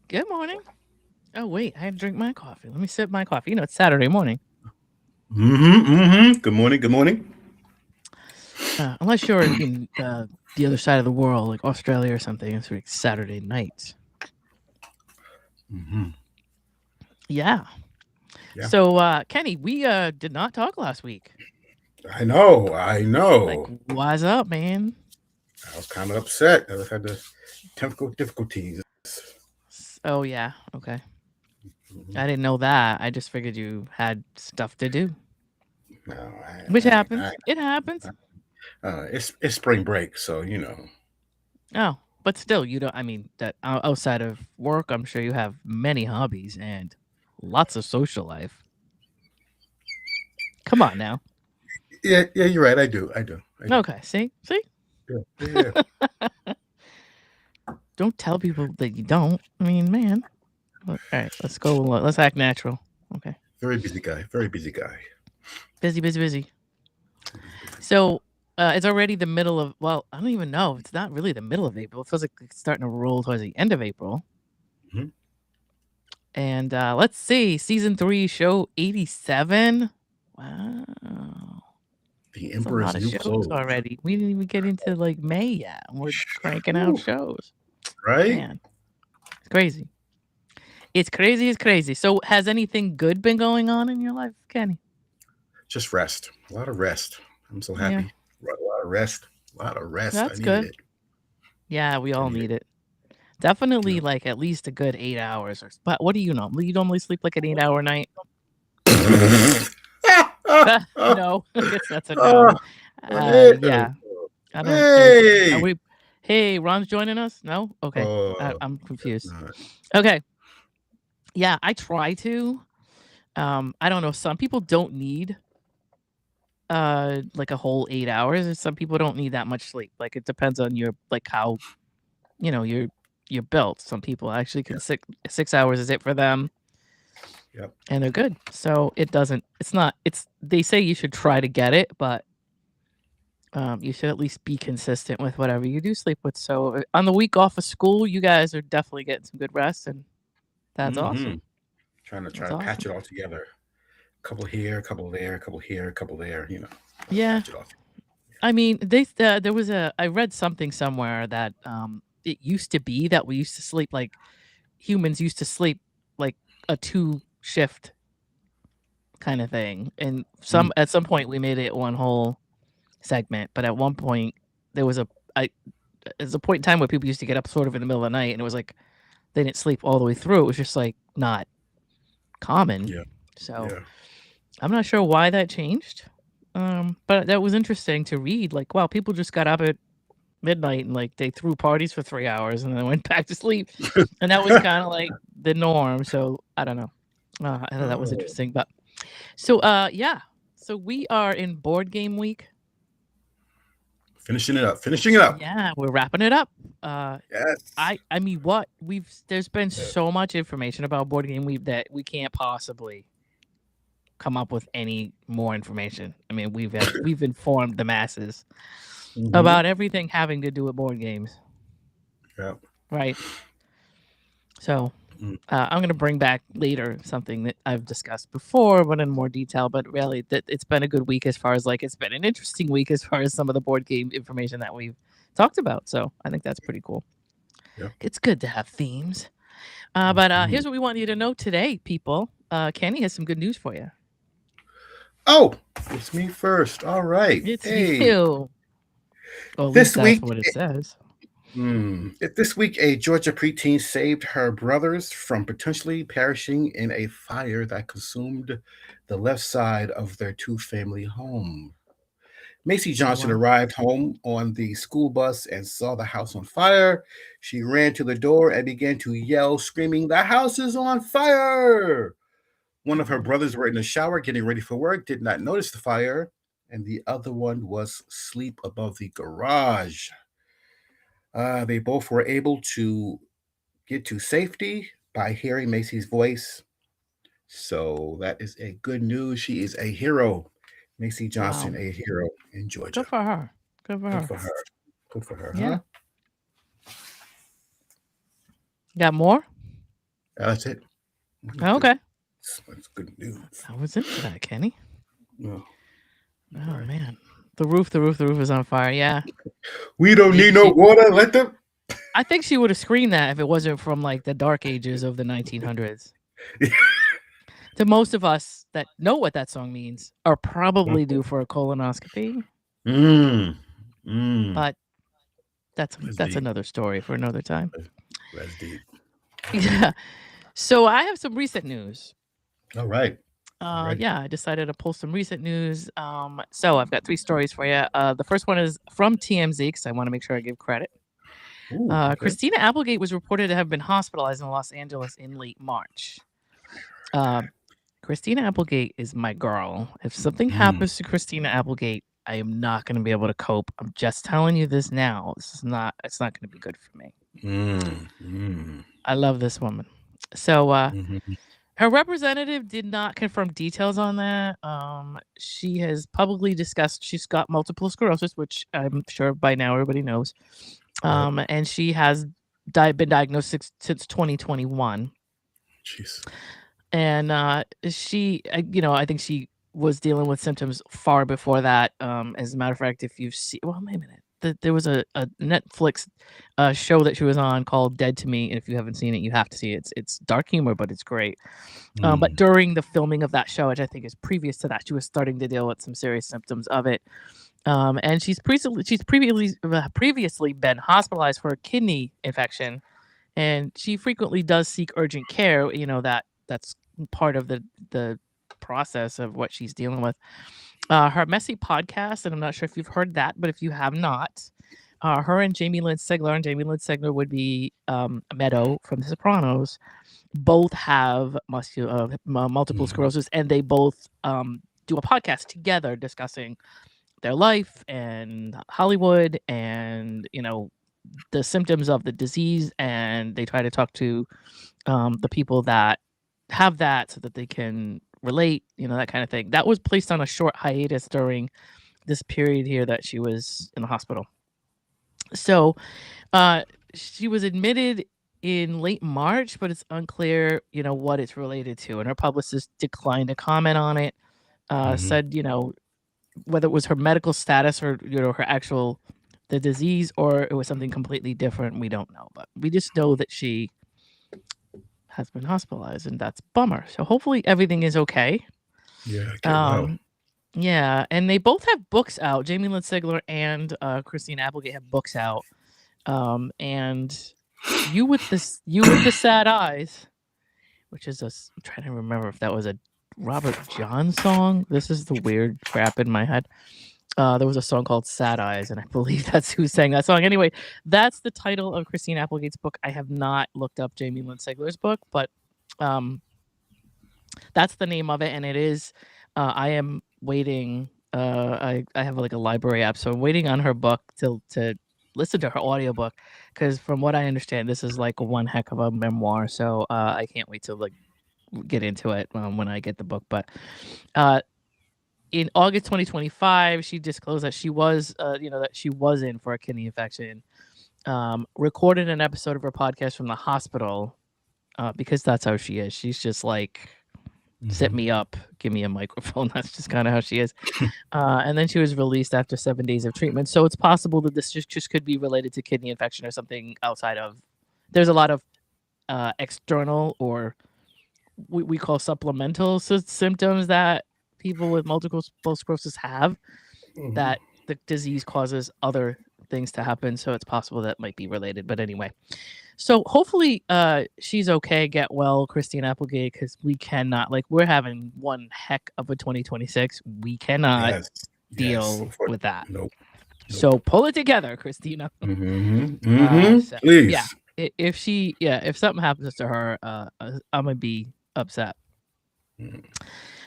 Good morning. Oh, wait, I had to drink my coffee. Let me sip my coffee. It's Saturday morning. Good morning. Good morning. Unless you're in the other side of the world, like Australia or something, it's like Saturday night. hmm Yeah. Yeah, So, Kenny, we did not talk last week. I know. I Like, know. what's up, man? I was kind of upset. I had the technical difficulties. Oh, yeah. Okay. Mhm. I didn't know that. I just figured you had stuff to do, No, which happens. It happens. it's spring break, so Oh, but still, you don't. I mean, that outside of work, I'm sure you have many hobbies and lots of social life. Come on now. Yeah. You're right. I do. Okay, see? Yeah, yeah. Don't tell people that you don't. I mean, man. All right, let's go. Let's act natural. Okay. Very busy guy. Very busy guy. Busy, busy, busy. Busy, busy. So it's already the middle of, well, I don't even know. It's not really the middle of April. It feels like it's starting to roll towards the end of April. Mhm. And let's see, season 3, show 87. Wow. The It's a Emperor's lot of New shows Clothes. already. We didn't even get into like May yet. And we're cranking out Whew, shows. right? Man, it's crazy. It's crazy. It's crazy. So, has anything good been going on in your life, Kenny? Just rest. A lot of rest. I'm so Yeah, happy. A lot of rest. A lot of rest. I that's needed good. it. Yeah, we I all needed need it. it. Definitely Yeah. like at least a good 8 hours. But what do you normally? You normally sleep like an 8 hour night? No, I guess that's a no. Oh, hey, Yeah, I don't. Are hey. we? Hey, Ron's joining us. No, okay. Oh, I'm that's confused. not. Okay, yeah, I try to. I don't know. Some people don't need like a whole 8 hours, and some people don't need that much sleep. Like it depends on your like how you're built. Some people actually can Yeah, 6 hours is it for them, yep. and they're good. So it doesn't. It's not. It's they say you should try to get it, but you should at least be consistent with whatever you do sleep with. So on the week off of school, you guys are definitely getting some good rest, and that's hmm awesome. Trying That's to patch awesome. it all together. Couple here, couple there, couple here, couple there. Yeah, Patch it all. I mean, there was a I read something somewhere that it used to be that we used to sleep like humans used to sleep like a two shift kind of thing, and Mm, at some point we made it one whole segment, but at one point there was a I there's a point in time where people used to get up sort of in the middle of the night, and it was like they didn't sleep all the way through. It was just like not common. yeah, So yeah. I'm not sure why that changed. But that was interesting to read. Like, wow, people just got up at midnight and like they threw parties for 3 hours and then went back to sleep, and that was kind of like the norm. So I don't know. I thought that was Oh, interesting. But so yeah, so we are in board game week. finishing it up. Finishing it up. Yeah, we're wrapping it up. Uh, Yes. I mean, what we've there's been so much information about board game week that we can't possibly come up with any more information. I mean, we've informed the masses hmm about everything having to do with board games, Yeah. right? So Mm. I'm going to bring back later something that I've discussed before, but in more detail. But really, that it's been a good week as far as like it's been an interesting week as far as some of the board game information that we've talked about. So I think that's pretty cool. Yeah. It's good to have themes. But hmm here's what we want you to know today, people. Kenny has some good news for you. Oh, it's me first. All right. It's Hey, you. Or at least this that's week. what it says. This week, a Georgia preteen saved her brothers from potentially perishing in a fire that consumed the left side of their two-family home. Macy Oh Johnson wow. arrived home on the school bus and saw the house on fire. She ran to the door and began to yell, screaming, "The house is on fire!" One of her Mm. brothers were in the shower getting ready for work, did not notice the fire, and the other one was asleep above the garage. They both were able to get to safety by hearing Macy's voice. So that is a good news. She is a hero. Macy Johnson, Wow. a hero in Georgia. Good for her. Good for Good her. for her. Good for her, huh? Yeah. Got more? That's it. Okay. That's good news. I was into that, Kenny. Oh, Oh right. man. The roof is on fire. Yeah. We don't Maybe need no she water. Let them. I think she would have screened that if it wasn't from like the dark ages of the 1900s. To most of us that know what that song means are probably due for a colonoscopy, Mm. Mm. but that's Deep. another story for another time. That's deep. Yeah. So I have some recent news. All right. Ready. Yeah, I decided to pull some recent news. So I've got 3 stories for you. The first one is from TMZ because I want to make sure I give credit. Ooh, okay. Christina Applegate was reported to have been hospitalized in Los Angeles in late March. Christina Applegate is my girl. If something happens to Christina Applegate, I am not going to be able to cope. I'm just telling you this now. It's not going to be good for me. I love this woman. So, her representative did not confirm details on that. She has publicly discussed she's got multiple sclerosis, which I'm sure by now everybody knows. And she has been diagnosed since 2021. Jeez. And she, I think she was dealing with symptoms far before that. As a matter of fact, if you've seen, well, wait a minute. There was a Netflix show that she was on called Dead to Me. And if you haven't seen it, you have to see it. It's dark humor, but it's great. But during the filming of that show, which I think is previous to that, she was starting to deal with some serious symptoms of it. And she's previously been hospitalized for a kidney infection, and she frequently does seek urgent care. That's part of the process of what she's dealing with. Her messy podcast, and I'm not sure if you've heard that, but if you have not, her and Jamie Lynn Sigler would be Meadow from The Sopranos, both have multiple sclerosis, and they both do a podcast together discussing their life and Hollywood and the symptoms of the disease, and they try to talk to the people that have that so that they can relate, that kind of thing. That was placed on a short hiatus during this period here that she was in the hospital. So she was admitted in late March, but it's unclear, what it's related to. And her publicist declined to comment on it, said, whether it was her medical status or, the disease, or it was something completely different. We don't know, but we just know that she has been hospitalized, and that's a bummer. So hopefully everything is okay. Yeah, get well. Yeah, and they both have books out. Jamie Lynn Sigler and Christine Applegate have books out. And you with the sad eyes, which is I'm trying to remember if that was a Robert John song. This is the weird crap in my head. There was a song called Sad Eyes, and I believe that's who sang that song. Anyway, that's the title of Christine Applegate's book. I have not looked up Jamie Lynn Sigler's book, but that's the name of it, and it is. I am waiting. I have like a library app, so I'm waiting on her book to listen to her audiobook, because from what I understand, this is like one heck of a memoir. So I can't wait to like get into it when I get the book. But in August 2025, she disclosed that she was, that she was in for a kidney infection. Recorded an episode of her podcast from the hospital, because that's how she is. She's just like, set me up, give me a microphone. That's just kind of how she is. And then she was released after 7 days of treatment. So it's possible that this just could be related to kidney infection or something outside of. There's a lot of external, or we call supplemental symptoms that people with multiple sclerosis have, that the disease causes other things to happen. So it's possible that might be related. But anyway, so hopefully she's okay, get well, Christine Applegate, because we cannot, we're having one heck of a 2026. We cannot deal with that. Nope. So pull it together, Christina. Please. Yeah, if something happens to her, I'm gonna be upset.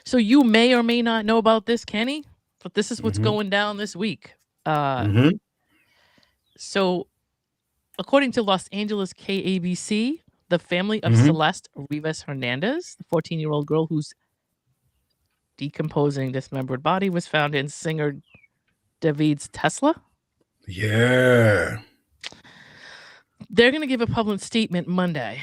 So you may or may not know about this, Kenny, but this is what's going down this week. So according to Los Angeles KABC, the family of Celeste Rivas Hernandez, the 14-year-old girl whose decomposing dismembered body was found in singer David's Tesla. Yeah. They're going to give a public statement Monday.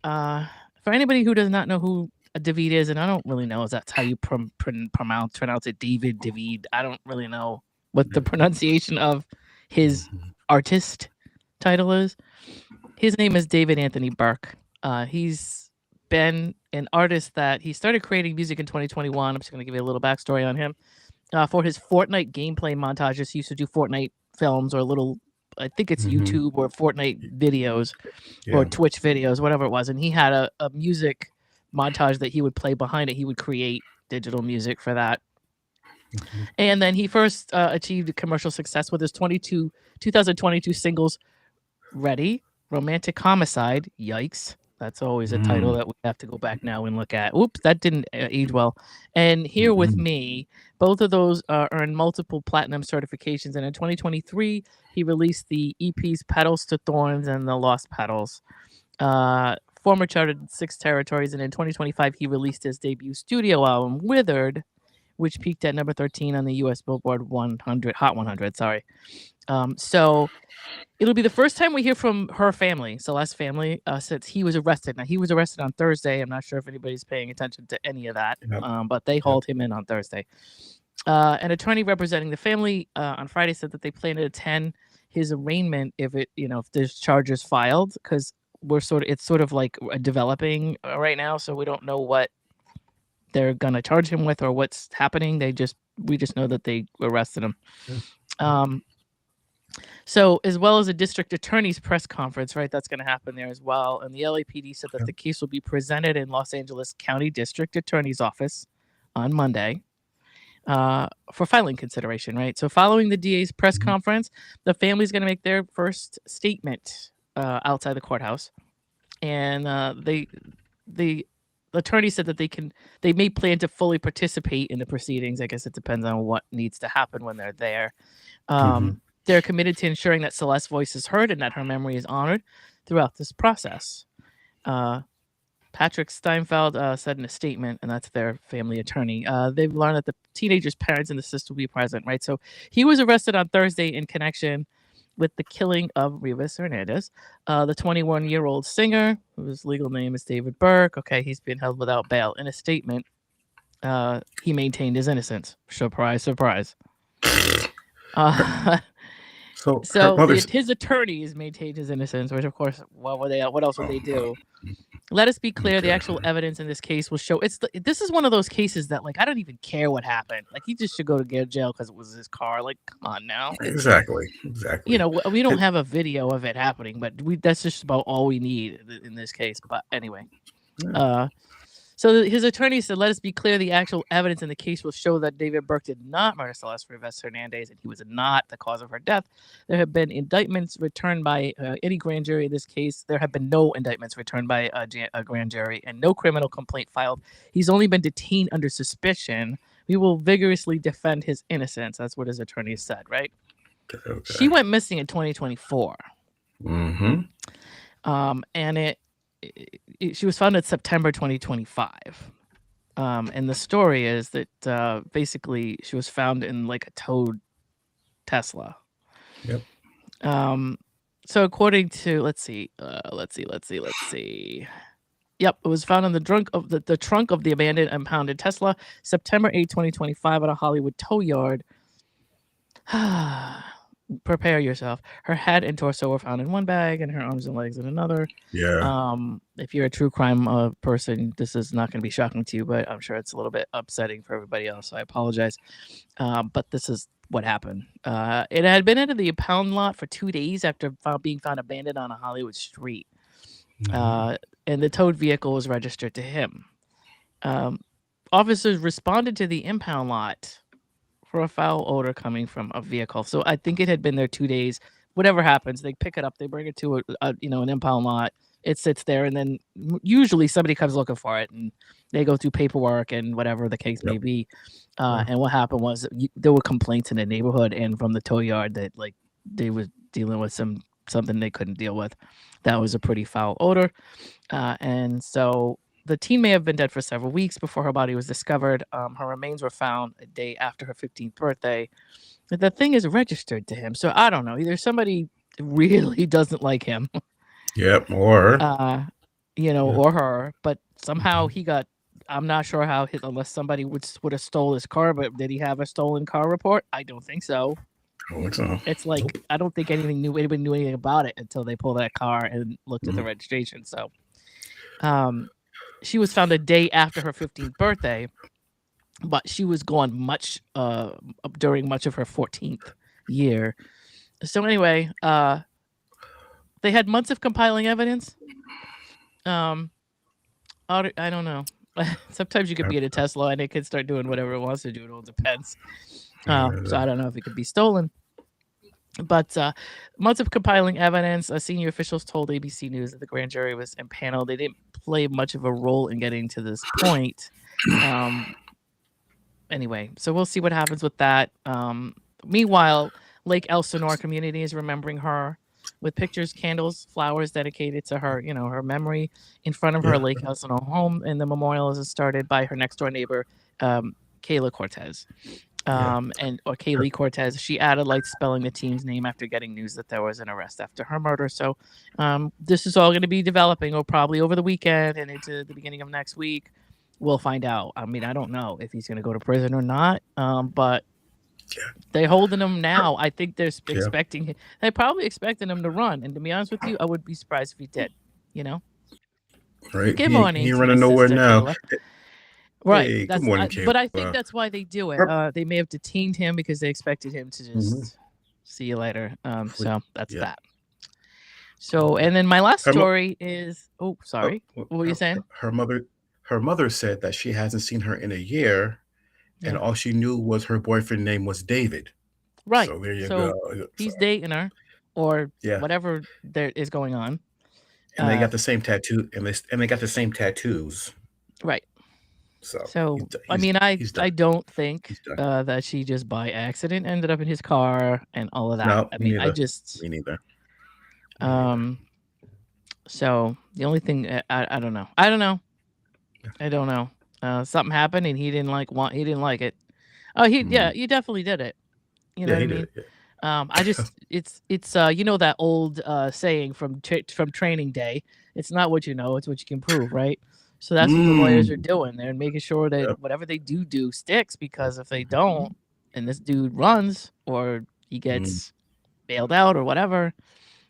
For anybody who does not know who David is, and I don't really know if that's how you pronounce it, David. I don't really know what the pronunciation of his Mhm. artist title is. His name is David Anthony Burke. He's been an artist that he started creating music in 2021. I'm just going to give you a little backstory on him. For his Fortnite gameplay montages, he used to do Fortnite films or little, I think it's Mhm. YouTube or Fortnite videos or Yeah. Twitch videos, whatever it was. And he had a music montage that he would play behind it. He would create digital music for that. Mhm. And then he first achieved commercial success with his 2022 singles Ready, Romantic Homicide. Yikes. That's always a title Mm. that we have to go back now and look at. Oops, that didn't age well. And Here With Mm-mm. Me, both of those earned multiple platinum certifications. And in 2023, he released the EPs Petals to Thorns and The Lost Petals. Former charted in 6 territories. And in 2025, he released his debut studio album, Withered, which peaked at number 13 on the US Billboard 100, Hot 100, sorry. So it'll be the first time we hear from her family, Celeste's family, since he was arrested. Now, he was arrested on Thursday. I'm not sure if anybody's paying attention to any of that, Yep. but they Yep. hauled him in on Thursday. An attorney representing the family on Friday said that they plan to attend his arraignment if if there's charges filed, because it's sort of like developing right now, so we don't know what they're gonna charge him with or what's happening. We just know that they arrested him. Yeah. Um, So, as well as a district attorney's press conference, right? That's going to happen there as well. And the LAPD said that Yeah. the case will be presented in Los Angeles County District Attorney's Office on Monday for filing consideration, right? So, following the DA's press Mhm. conference, the family's going to make their first statement outside the courthouse, and the attorney said that they may plan to fully participate in the proceedings. I guess it depends on what needs to happen when they're there. Mhm. They're committed to ensuring that Celeste's voice is heard and that her memory is honored throughout this process. Uh, Patrick Steinfeld said in a statement, and that's their family attorney. They've learned that the teenager's parents and the sister will be present, right? So he was arrested on Thursday in connection with the killing of Rivas Hernandez, the 21-year-old singer, whose legal name is David Burke. Okay, he's been held without bail. In a statement, he maintained his innocence. Surprise, surprise. Uh, So her So mother's his attorneys maintained his innocence, which of course, what else would they do? Let us be clear: the okay. actual evidence in this case will show. This is one of those cases that, like, I don't even care what happened. Like, he just should go to jail because it was his car. Like, come on now. Exactly. Exactly. We don't It have a video of it happening, but that's just about all we need in this case. But anyway, yeah. uh, so his attorney said, "Let us be clear: the actual evidence in the case will show that David Burke did not murder Celeste Rivas Hernandez, and he was not the cause of her death. There have been indictments returned by any grand jury in this case. There have been no indictments returned by a grand jury, and no criminal complaint filed. He's only been detained under suspicion. We will vigorously defend his innocence." That's what his attorney said. Right? Okay. She went missing in 2024, Mhm. and she was found in September 2025. And the story is that basically she was found in like a towed Tesla. Yep. So according to let's see. Yep, it was found in the trunk of the abandoned impounded Tesla, September 8, 2025, at a Hollywood tow yard. Prepare yourself. Her head and torso were found in one bag, and her arms and legs in another. Yeah. If you're a true crime person, this is not going to be shocking to you, but I'm sure it's a little bit upsetting for everybody else. So I apologize. But this is what happened. It had been into the impound lot for 2 days after being found abandoned on a Hollywood street. Mhm. And the towed vehicle was registered to him. Officers responded to the impound lot for a foul odor coming from a vehicle. So I think it had been there 2 days. Whatever happens, they pick it up, they bring it to an impound lot. It sits there, and then usually somebody comes looking for it, and they go through paperwork and whatever the case may Yep. be. Yeah. And what happened was there were complaints in the neighborhood and from the tow yard that like they was dealing with something they couldn't deal with. That was a pretty foul odor, and so the teen may have been dead for several weeks before her body was discovered. Her remains were found a day after her 15th birthday. The thing is registered to him, so I don't know. Either somebody really doesn't like him, Yep. Or uh, Yeah. or her, but somehow Mhm. he got. I'm not sure how his unless somebody would have stole his car, but did he have a stolen car report? I don't think so. Oh, it's on. It's like Nope. I don't think anybody knew anything about it until they pulled that car and looked at the Mhm. registration. So, um, she was found a day after her 15th birthday, but she was gone during much of her 14th year. So anyway, they had months of compiling evidence. Um, I don't know. Sometimes you could be in a Tesla and it could start doing whatever it wants to do. It all depends. So I don't know if it could be stolen. But months of compiling evidence, senior officials told ABC News that the grand jury was impaneled. They didn't play much of a role in getting to this point. Um, anyway, so we'll see what happens with that. Meanwhile, Lake Elsinore community is remembering her with pictures, candles, flowers dedicated to her, her memory in front of her Yeah. Lake Elsinore home. And the memorial is started by her next door neighbor, Kayla Cortez. Yeah. Or Kaylee Cortez. She added lights spelling the teen's name after getting news that there was an arrest after her murder. So this is all going to be developing, or probably over the weekend and into the beginning of next week. We'll find out. I mean, I don't know if he's going to go to prison or not, but Yeah. they're holding him now. I think they're Yeah. expecting. They're probably expecting him to run. And to be honest with you, I would be surprised if he did. You know. Right. Good He morning ain't to you, running nowhere Sister now. Kayla. Right. Hey, good That's. morning, But I think Kayla. that's why they do it. Her, They may have detained him because they expected him to mhm. just see you later. So that's Yeah. that. So, and then my last Her, mo- story is. Oh, sorry. What were you saying? her mother said that she hasn't seen her in a year, and Yeah. all she knew was her boyfriend name was David. Right. So there you go. So So, he's dating her, or yeah. whatever there is going on. And they got the same tattoo, and they got the same tattoos. Right. So So I mean, he's done. I don't think He's done. that she just by accident ended up in his car and all of that. No, I me mean, I neither. just Me neither. Me neither. So the only thing I don't know. I don't know. I don't know. Something happened and he didn't like it. Oh, Mhm. he definitely did it. You know Yeah, what I he did mean? it. Yeah. I just it's that old saying from training day. It's not what you know, it's what you can prove, right? So that's what the lawyers are Mm. doing. They're making sure that Yep. whatever they do sticks, because if they don't, and this dude runs or he Mm. gets bailed out or whatever.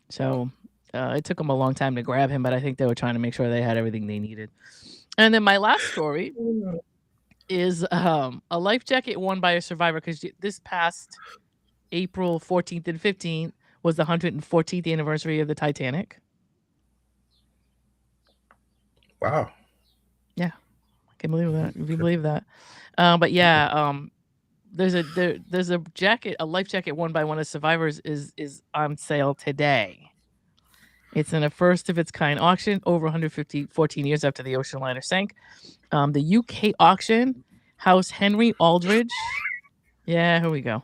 So it took them a long time to grab him, but I think they were trying to make sure they had everything they needed. And then my last story is a life jacket worn by a survivor, because this past April 14th and 15th was the 114th anniversary of the Titanic. Wow. Yeah, I can believe that. If you believe that. But yeah, there's a jacket, a life jacket worn by one of the survivors is on sale today. It's in a first of its kind auction over 14 years after the ocean liner sank. The UK auction house Henry Aldridge. Yeah, here we go.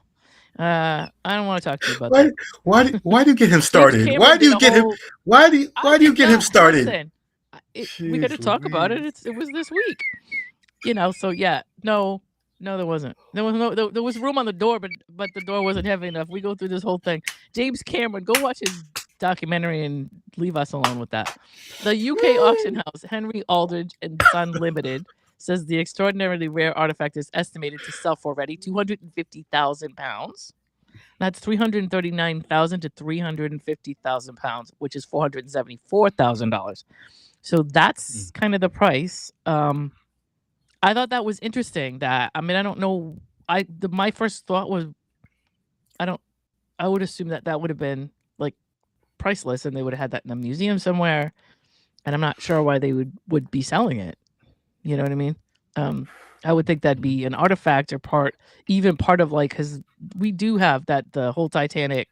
I don't want to talk to you about Why? that. Why do you get him James started? Cameron Why do did you a get him? whole. Why do you get him started? Listen, we got to Jeez talk about it. Louise. It was this week. So yeah, no, there wasn't. There was room on the door, but the door wasn't heavy enough. We go through this whole thing. James Cameron, go watch his documentary and leave us alone with that. The UK auction house, Henry Aldridge and Son Limited, says the extraordinarily rare artifact is estimated to sell for already £250,000. That's $339,000 to £350,000, which is $474,000. So that's kind of the price. I thought that was interesting. That I mean, I don't know. My first thought was, I would assume that would have been like priceless, and they would have had that in a museum somewhere. And I'm not sure why they would be selling it. You know what I mean? I would think that'd be an artifact or part of like, because we do have that the whole Titanic.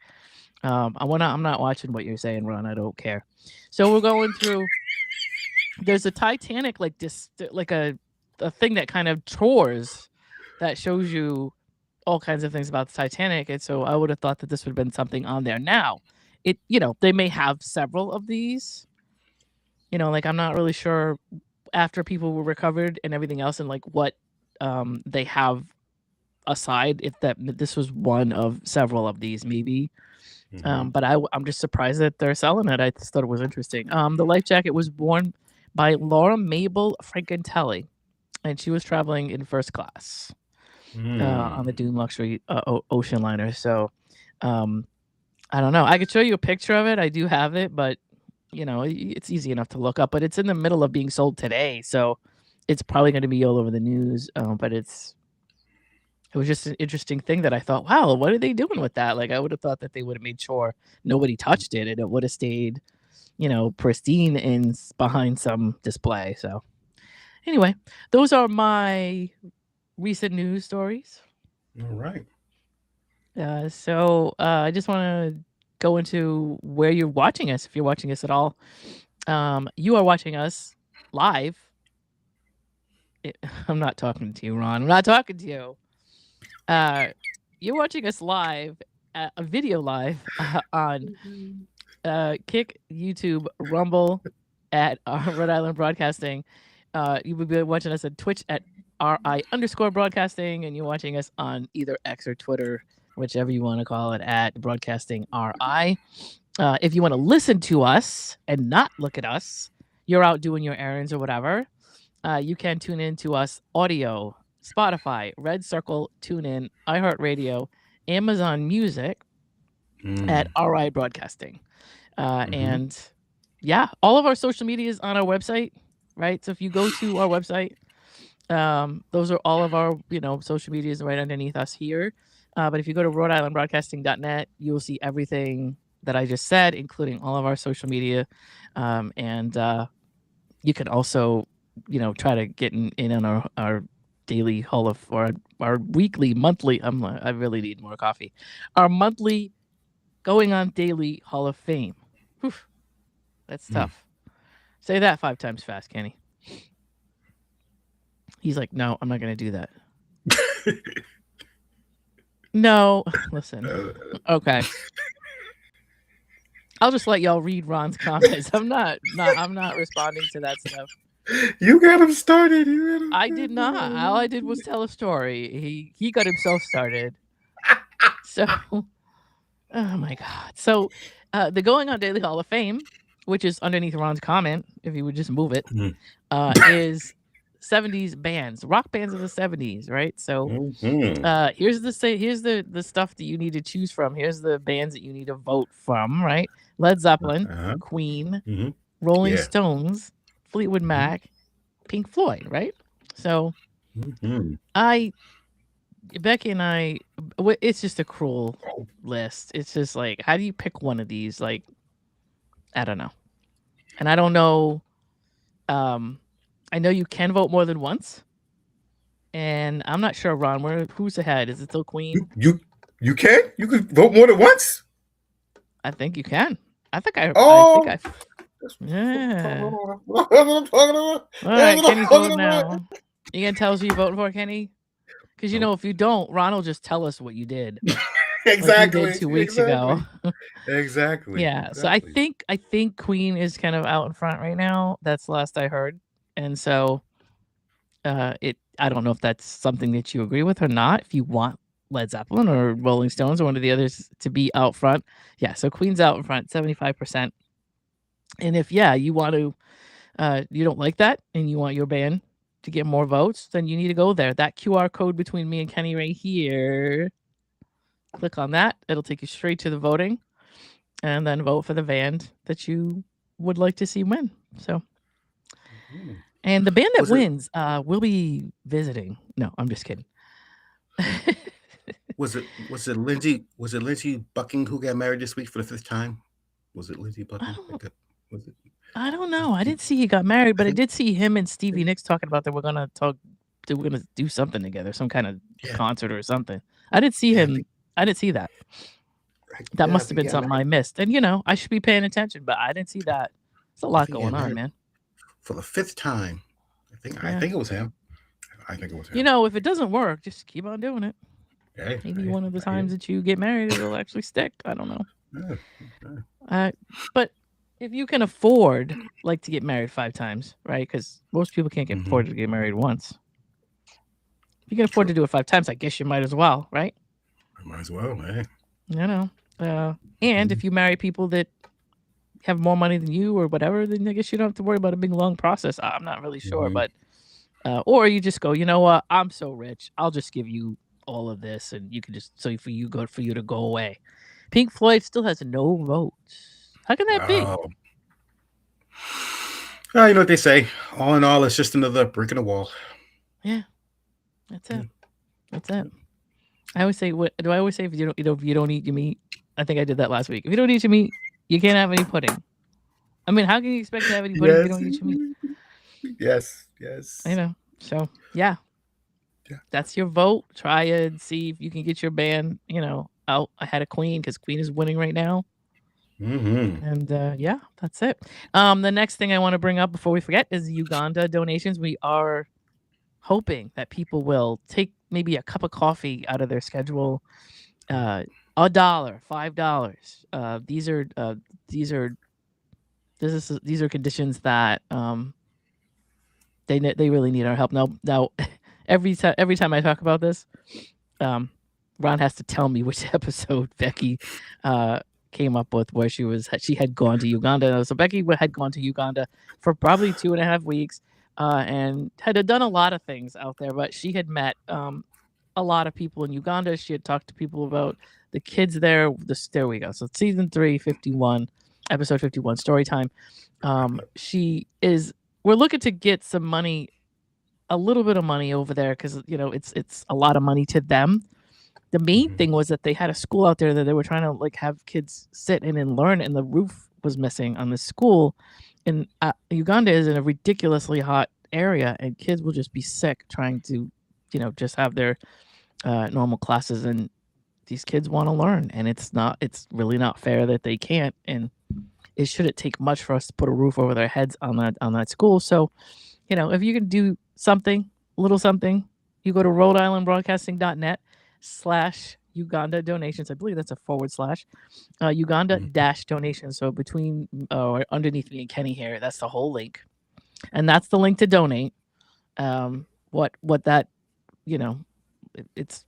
I'm not watching what you're saying, Ron. I don't care. So we're going through. There's a Titanic like this, like a thing that kind of tours that shows you all kinds of things about the Titanic, and so I would have thought that this would have been something on there. Now, they may have several of these. Like I'm not really sure after people were recovered and everything else, and like what they have aside, if this was one of several of these, maybe. Mhm. But I'm just surprised that they're selling it. I just thought it was interesting. The life jacket was worn by Laura Mabel Frankentelli, and she was traveling in first class on the Dune luxury ocean liner. So, um, I don't know. I could show you a picture of it. I do have it, but it's easy enough to look up. But it's in the middle of being sold today, so it's probably going to be all over the news. But it was just an interesting thing that I thought, wow, what are they doing with that? Like, I would have thought that they would have made sure nobody touched it and it would have stayed, pristine in behind some display. So anyway, those are my recent news stories. All right. So I just want to go into where you're watching us, if you're watching us at all. You are watching us live. I'm not talking to you, Ron. I'm not talking to you. You're watching us live, a video live on Kick, YouTube, Rumble, at Rhode Island Broadcasting. You would be watching us at Twitch at RI_broadcasting, and you're watching us on either X or Twitter, whichever you want to call it, at Broadcasting RI. If you want to listen to us and not look at us, you're out doing your errands or whatever, you can tune in to us audio, Spotify, Red Circle, TuneIn, iHeartRadio, Amazon Music, at RI Broadcasting. And yeah, all of our social media is on our website, right? So if you go to our website, those are all of our, social medias right underneath us here. But if you go to Rhode-IslandBroadcasting.net, you will see everything that I just said, including all of our social media. And you can also, try to get in on our daily or our weekly, monthly. I really need more coffee. Our monthly going on daily Hall of Fame. Whew, that's tough. Say that 5 times fast, Kenny. He's like, no, I'm not going to do that. No, listen. Okay. I'll just let y'all read Ron's comments. I'm not responding to that stuff. You got him started. I did not. All I did was tell a story. He got himself started. So, oh my God. So, the Going on Daily Hall of Fame, which is underneath Ron's comment, if you would just move it, is 70s bands, rock bands of the 70s, right? So here's the stuff that you need to choose from. Here's the bands that you need to vote from, right? Led Zeppelin, Queen, Rolling Stones, Fleetwood Mac, Pink Floyd, right? So Becky and I, it's just a cruel list. It's just like, how do you pick one of these? Like, I don't know. And I don't know. I know you can vote more than once. And I'm not sure, Ron, who's ahead? Is it still Queen? You can? You could vote more than once? I think you can. I think yeah. All right, Kenny's voting now. You gonna tell us who you voting for, Kenny? Because if you don't, Ron will just tell us what you did. Exactly. Like you did 2 weeks ago. Exactly. Yeah. Exactly. So I think Queen is kind of out in front right now. That's the last I heard. And so I don't know if that's something that you agree with or not. If you want Led Zeppelin or Rolling Stones or one of the others to be out front. Yeah. So Queen's out in front, 75%. And if, you want to, you don't like that and you want your band to get more votes, then you need to go there. That QR code between me and Kenny right here. Click on that. It'll take you straight to the voting and then vote for the band that you would like to see win. So, and the band that wins will be visiting. No, I'm just kidding. Was it Lindsey Bucking who got married this week for the 5th time? Was it Lindsey Bucking? I don't know. I didn't see he got married, but I did see him and Stevie Nicks talking about that we're gonna do something together, some kind of concert or something. I didn't see him. I didn't see that. That must have been something I missed. And I should be paying attention, but I didn't see that. There's a lot going on, man. For the 5th time. I think it was him. If it doesn't work, just keep on doing it. Maybe one of the times that you get married, it'll actually stick. I don't know. But if you can afford to get married 5 times, right? Because most people can't afford to get married once. If you can afford to do it 5 times, I guess you might as well, right? Might as well, man. And if you marry people that have more money than you or whatever, then I guess you don't have to worry about a big long process. I'm not really sure, Mhm. but or you just go, you know what? I'm so rich, I'll just give you all of this, and you can just for you to go away. Pink Floyd still has no votes. How can that be? Wow. Well, you know what they say. All in all, it's just another brick in the wall. Yeah, that's Yeah. it. That's it. I always say, what do I always say? If if you don't eat your meat, I think I did that last week. If you don't eat your meat, you can't have any pudding. I mean, how can you expect to have any pudding if you Yes. don't eat your meat? Yes. You Yes. know. So yeah, Yeah. that's your vote. Try and see if you can get your band, out ahead of Queen, because Queen is winning right now. Mm-hmm. And yeah, that's it. The next thing I want to bring up before we forget is Uganda donations. We are hoping that people will take maybe a cup of coffee out of their schedule. Uh, $1, $5. These are these are conditions that they really need our help now. Every time I talk about this, um, Ron has to tell me which episode Becky uh, came up with where she had gone to Uganda. So Becky had gone to Uganda for probably 2.5 weeks and had done a lot of things out there, but she had met a lot of people in Uganda. She had talked to people about the kids there. There we go. So season 3, 51, episode 51, story time. She is. We're looking to get some money, a little bit of money over there, because it's a lot of money to them. The main Mm-hmm. thing was that they had a school out there that they were trying to like have kids sit in and learn, and the roof was missing on the school. And Uganda is in a ridiculously hot area, and kids will just be sick trying to, just have their normal classes. And these kids want to learn, and it's really not fair that they can't. And it shouldn't take much for us to put a roof over their heads on that school. So if you can do something, a little something, you go to rhodeislandbroadcasting.net/Uganda donations. I believe that's a forward slash Uganda Mm-hmm. dash donations. So between or underneath me and Kenny here, that's the whole link, and that's the link to donate. What that you know, it's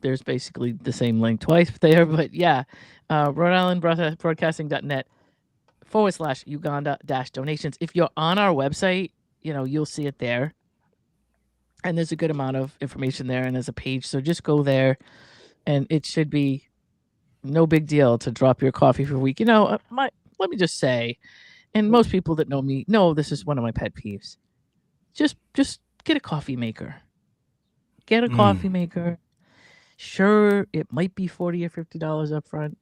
there's basically the same link twice there, but yeah, Rhode Island Broadcasting.net/Uganda dash donations. If you're on our website, you'll see it there, and there's a good amount of information there, and there's a page. So just go there, and it should be no big deal to drop your coffee for a week. Let me just say, and most people that know me know this is one of my pet peeves. Just get a coffee maker. Get a Mm. coffee maker. Sure, it might be $40 or $50 up front,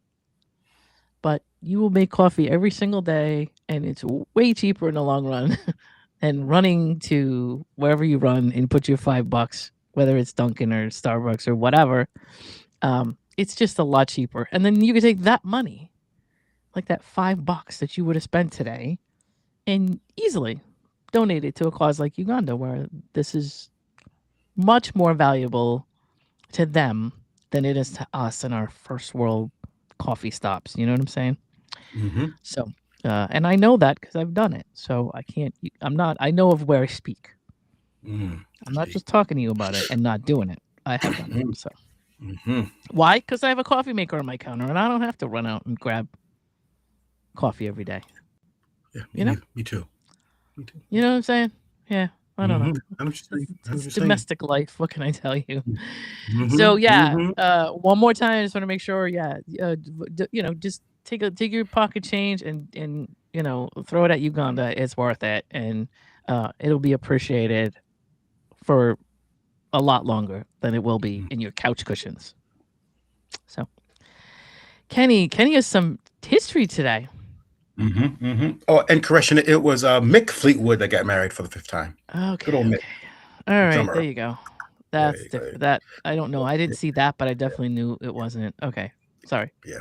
but you will make coffee every single day, and it's way cheaper in the long run than running to wherever you run and put your $5, whether it's Dunkin' or Starbucks or whatever. It's just a lot cheaper, and then you can take that money, like that $5 that you would have spent today, and easily donate it to a cause like Uganda, where this is much more valuable to them than it is to us in our first world coffee stops. You know what I'm saying? Mm-hmm. So, and I know that because I've done it. So I can't. I'm not. I know of where I speak. Mm. I'm not See. just talking to you about it and not doing it. I have done it. So Mm-hmm. why? Because I have a coffee maker on my counter, and I don't have to run out and grab coffee every day. Yeah, You know. me too. Me too. You know what I'm saying? Yeah. I don't know. Mm-hmm. I know what you're saying. I know what It's you're saying. domestic life. What can I tell you? So Mm-hmm. yeah, Mm-hmm. one more time, I just want to make sure. Yeah, just take your pocket change and throw it at Uganda. It's worth it, and it'll be appreciated for a lot longer than it will be in your couch cushions. So Kenny has some history today. Mm-hmm. Mm-hmm. Oh, and correction, it was Mick Fleetwood that got married for the fifth time. Good Okay, old Mick, okay, all right, there drummer. you go. There That's you go. different. That I don't know. I didn't see that, but I definitely knew it wasn't. Okay, sorry. Yeah.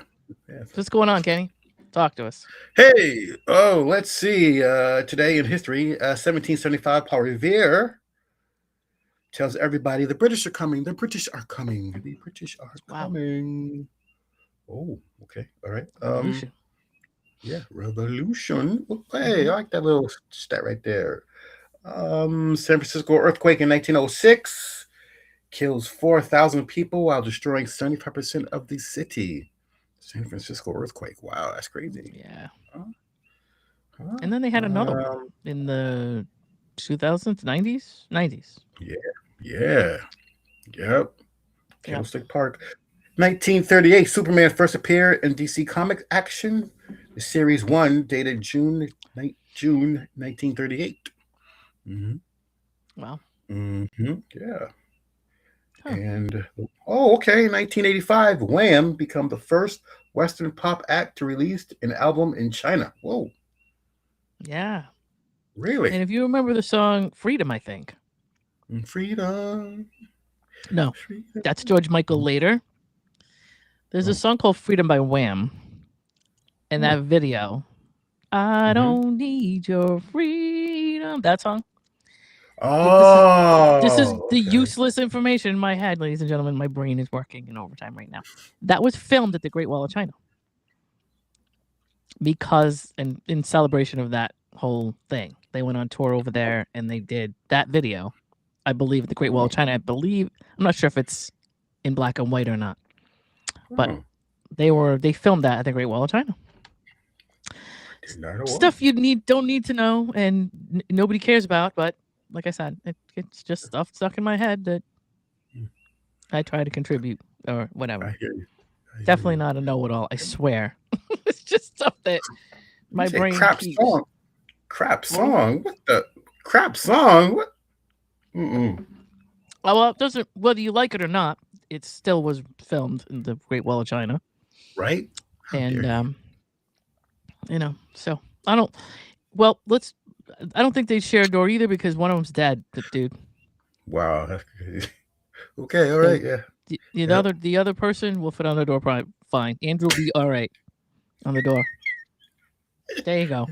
Yeah. What's going on, Kenny? Talk to us. Hey, oh, let's see. Today in history, 1775, Paul Revere tells everybody the British are coming. The British are coming. The British are Wow, coming. Oh, okay. All right. revolution. Yeah, revolution. Hey, Mm-hmm. I like that little stat right there. San Francisco earthquake in 1906 kills 4,000 people while destroying 75% of the city. San Francisco earthquake. Wow, that's crazy. Yeah. Huh? And then they had another one Um, in the 2000s, 90s. yeah, yeah, yep. Yeah. Candlestick Park. 1938, Superman first appeared in DC Comics action. The series one, dated June 1938. Mm-hmm. Wow. Mm-hmm. Yeah. Huh. And okay, 1985, Wham become the first Western pop act to release an album in China. Whoa, Yeah. really? And if you remember the song Freedom, I think. Freedom, No, freedom. that's George Michael later. There's a Oh, song called Freedom by Wham. And oh, that video, I mm-hmm. don't need your freedom. That song. This is Oh, the okay. useless information in my head, ladies and gentlemen. My brain is working in overtime right now. That was filmed at the Great Wall of China because, and in celebration of that whole thing, they went on tour over there and they did that video. I believe at the Great Wall Oh, of China. I'm not sure if it's in black and white or not, but oh. they filmed that at the Great Wall of China. Did not know. Stuff you don't need to know and nobody cares about, but like I said, it's just stuff stuck in my head that I try to contribute or whatever. I hear you. I hear Definitely you. not a know-it-all, I swear. It's just stuff that You my say brain crap keeps. song. Crap Well, song? What the crap song? What? Mm-mm. well, it doesn't, whether you like it or not, it still was filmed in the Great Wall of China. Right? How dare And you? So I don't, well, I don't think they share a door either because one of them's dead, dude. Wow. That's crazy. Okay, all So right, yeah. Yep. the other person will fit on the door probably fine. Andrew will be all right on the door. There you go.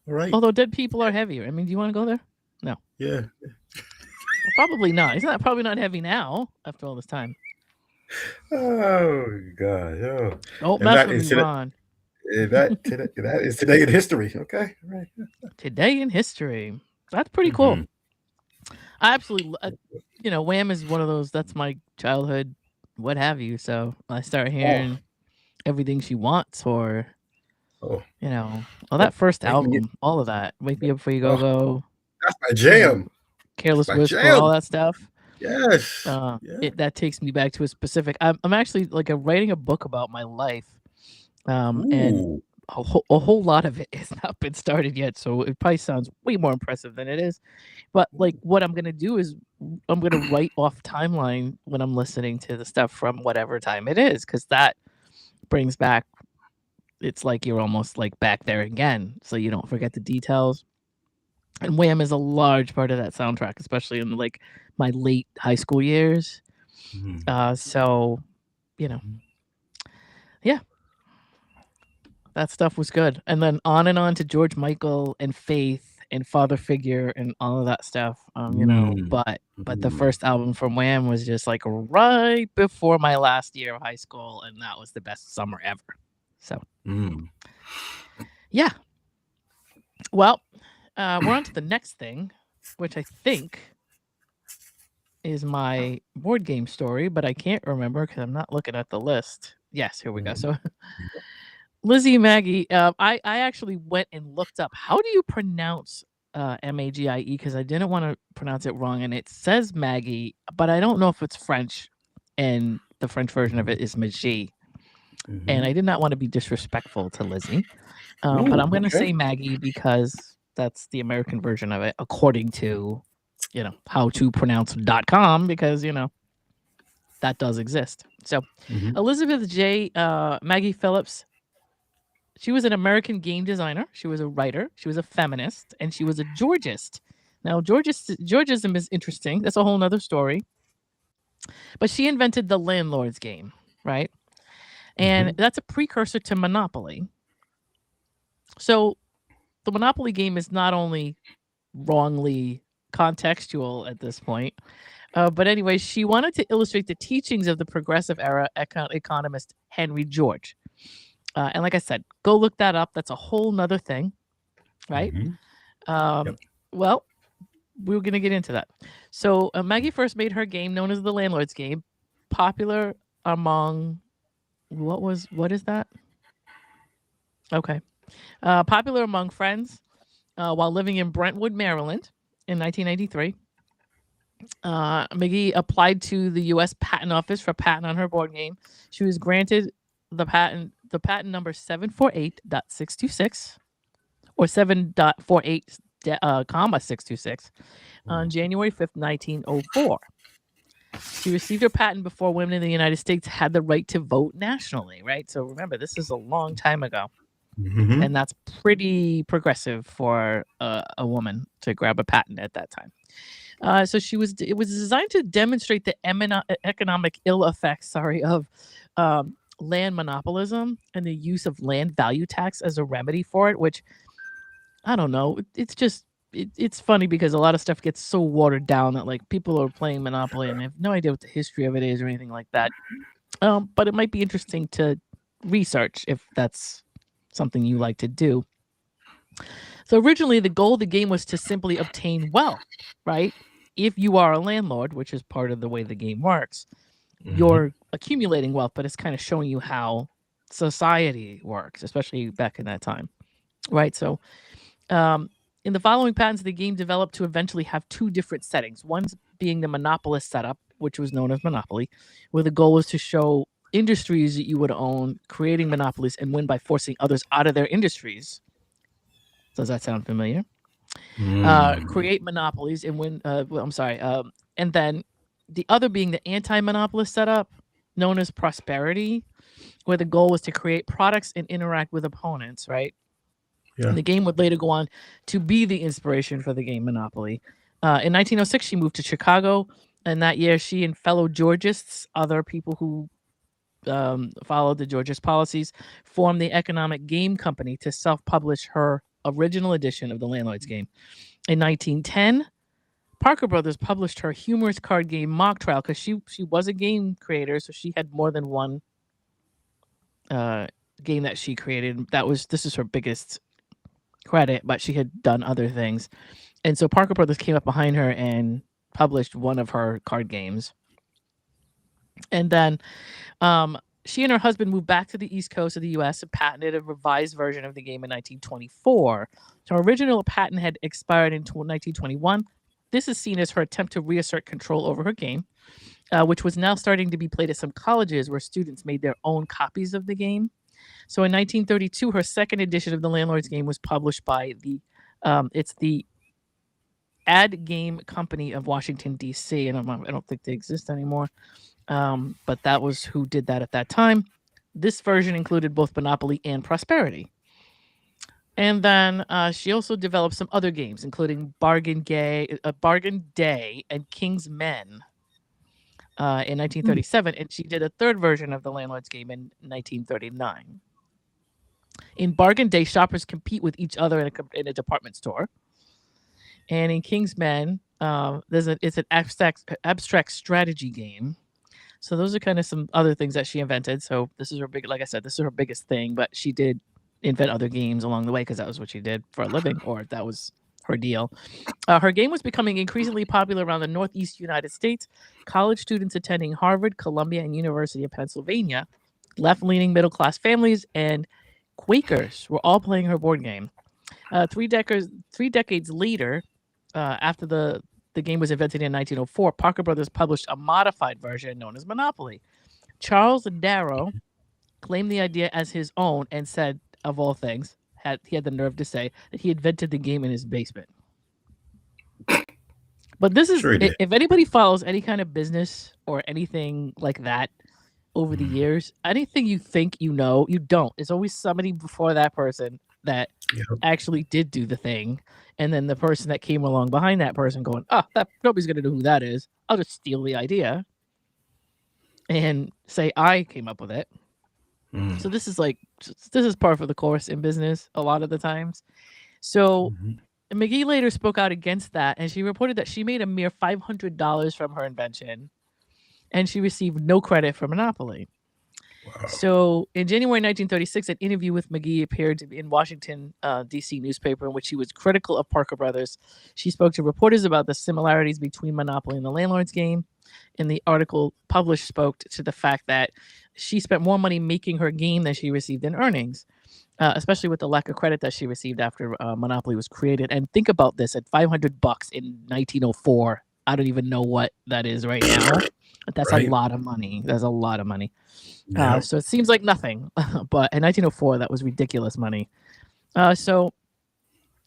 All right. Although dead people are heavier. I mean, do you want to go there? No. Yeah. Well, probably not. He's not probably not heavy now after all this time. Oh God. Oh. Don't And mess that with is me, today. Ron. That is today in history. Okay. All right. Today in history. That's pretty cool. Mm-hmm. I absolutely, Wham is one of those. That's my childhood, what have you. So I start Oh. hearing Everything She Wants, or Oh. that first Waking me. album, all of that. Wake Me Up Before You Go Oh, Go. that's my You know, jam. Careless My Whisper, jam. all that stuff. Yes. Yeah. That takes me back to a specific. I'm actually like writing a book about my life, and Ooh. a whole lot of it has not been started yet. So it probably sounds way more impressive than it is. But like, what I'm gonna do is I'm gonna write off timeline when I'm listening to the stuff from whatever time it is, because that brings back. It's like you're almost like back there again, so you don't forget the details. And Wham is a large part of that soundtrack, especially in like my late high school years. Mm-hmm. So, you know, yeah, that stuff was good. And then on to George Michael and Faith and Father Figure and all of that stuff. But the Mm-hmm. first album from Wham was just like right before my last year of high school, and that was the best summer ever. So, yeah. Well, we're on to the next thing, which I think is my board game story, but I can't remember because I'm not looking at the list. Yes, here we go. Mm-hmm. So, Lizzie Maggie, I actually went and looked up how do you pronounce Magie, because I didn't want to pronounce it wrong, and it says Maggie, but I don't know if it's French, and the French version of it is Magie. And I did not want to be disrespectful to Lizzie, but I'm going to say Maggie because that's the American version of it, according to, howtopronounce.com, because, that does exist. So Elizabeth J. Maggie Phillips, she was an American game designer. She was a writer. She was a feminist, and she was a Georgist. Now, Georgism is interesting. That's a whole nother story. But she invented the landlord's game, right? And that's a precursor to Monopoly. So the Monopoly game is not only wrongly contextual at this point, but anyway, she wanted to illustrate the teachings of the progressive era economist Henry George. And like I said, go look that up. That's a whole nother thing, right? Yep. Well, we're going to get into that. So Maggie first made her game known as the Landlord's Game, popular among, what is that? Okay. Popular among friends while living in Brentwood, Maryland in 1993. McGee applied to the U.S. Patent Office for a patent on her board game. She was granted the patent number 748.626 or 7.48 comma 626 on January 5th, 1904. She received her patent before women in the United States had the right to vote nationally, right? So remember, this is a long time ago. Mm-hmm. And that's pretty progressive for a woman to grab a patent at that time. So it was designed to demonstrate the economic ill effects, of land monopolism and the use of land value tax as a remedy for it, which I don't know. It's just it's funny because a lot of stuff gets so watered down that like people are playing Monopoly and they have no idea what the history of it is or anything like that. But it might be interesting to research if that's something you like to do. So originally, the goal of the game was to simply obtain wealth, right? If you are a landlord, which is part of the way the game works, you're accumulating wealth, but it's kind of showing you how society works, especially back in that time, right? So, in the following patents, the game developed to eventually have two different settings. One being the monopolist setup, which was known as Monopoly, where the goal was to show industries that you would own, creating monopolies, and win by forcing others out of their industries. Does that sound familiar? Create monopolies and win. I'm sorry. And then the other being the anti-monopolist setup, known as prosperity, where the goal was to create products and interact with opponents. Right. Yeah. And the game would later go on to be the inspiration for the game Monopoly. In 1906, she moved to Chicago, and that year, she and fellow Georgists, other people who followed the Georgist policies, formed the Economic Game Company to self-publish her original edition of the Landlord's Game. In 1910, Parker Brothers published her humorous card game Mock Trial because she was a game creator, so she had more than one game that she created. This is her biggest credit, but she had done other things. And so Parker Brothers came up behind her and published one of her card games. And then she and her husband moved back to the East Coast of the U.S. and patented a revised version of the game in 1924. So her original patent had expired in 1921. This is seen as her attempt to reassert control over her game, which was now starting to be played at some colleges where students made their own copies of the game. So in 1932, her second edition of the Landlord's Game was published by it's the Ad Game Company of Washington, D.C., and I don't think they exist anymore. But that was who did that at that time. This version included both Monopoly and Prosperity. And then she also developed some other games, including Bargain Day, and King's Men in 1937. And she did a third version of the Landlord's Game in 1939. In Bargain Day, shoppers compete with each other in a department store. And in King's Men, it's an abstract strategy game. So those are kind of some other things that she invented. So this is her like I said, this is her biggest thing, but she did invent other games along the way because that was what she did for a living, or that was her deal. Her game was becoming increasingly popular around the Northeast United States. College students attending Harvard, Columbia, and University of Pennsylvania, left-leaning middle-class families, and Quakers were all playing her board game. 3 decades later, after the game was invented in 1904, Parker Brothers published a modified version known as Monopoly. Charles Darrow claimed the idea as his own and said, of all things, he had the nerve to say that he invented the game in his basement. But this is, if anybody follows any kind of business or anything like that over the years, anything you think you know, you don't. There's always somebody before that person that actually did do the thing. And then the person that came along behind that person going, nobody's going to know who that is. I'll just steal the idea and say I came up with it. So this is par for the course in business a lot of the times. So McGee later spoke out against that, and she reported that she made a mere $500 from her invention, and she received no credit for Monopoly. Wow. So in January 1936, an interview with McGee appeared in Washington, D.C. newspaper in which she was critical of Parker Brothers. She spoke to reporters about the similarities between Monopoly and the Landlord's Game. And the article published spoke to the fact that she spent more money making her game than she received in earnings. especially with the lack of credit that she received after Monopoly was created. And think about this: at $500 in 1904, I don't even know what that is right now. But that's a Right. lot of money. That's a lot of money. Yep. So it seems like nothing, but in 1904, that was ridiculous money. So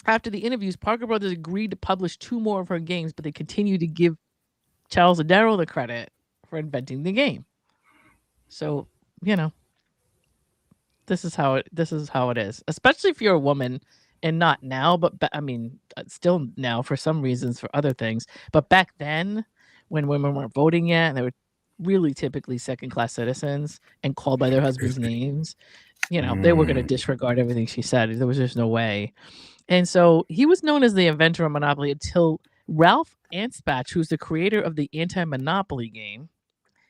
after the interviews, Parker Brothers agreed to publish 2 more of her games, but they continued to give Charles Darrow the credit for inventing the game. So, you know, this is how it is, especially if you're a woman, and not now, but I mean, still now for some reasons for other things, but back then when women weren't voting yet, and they were really typically second class citizens and called by their husbands' Excuse me. names, they were going to disregard everything she said. There was just no way. And so he was known as the inventor of Monopoly until Ralph Anspach, who's the creator of the anti-monopoly game,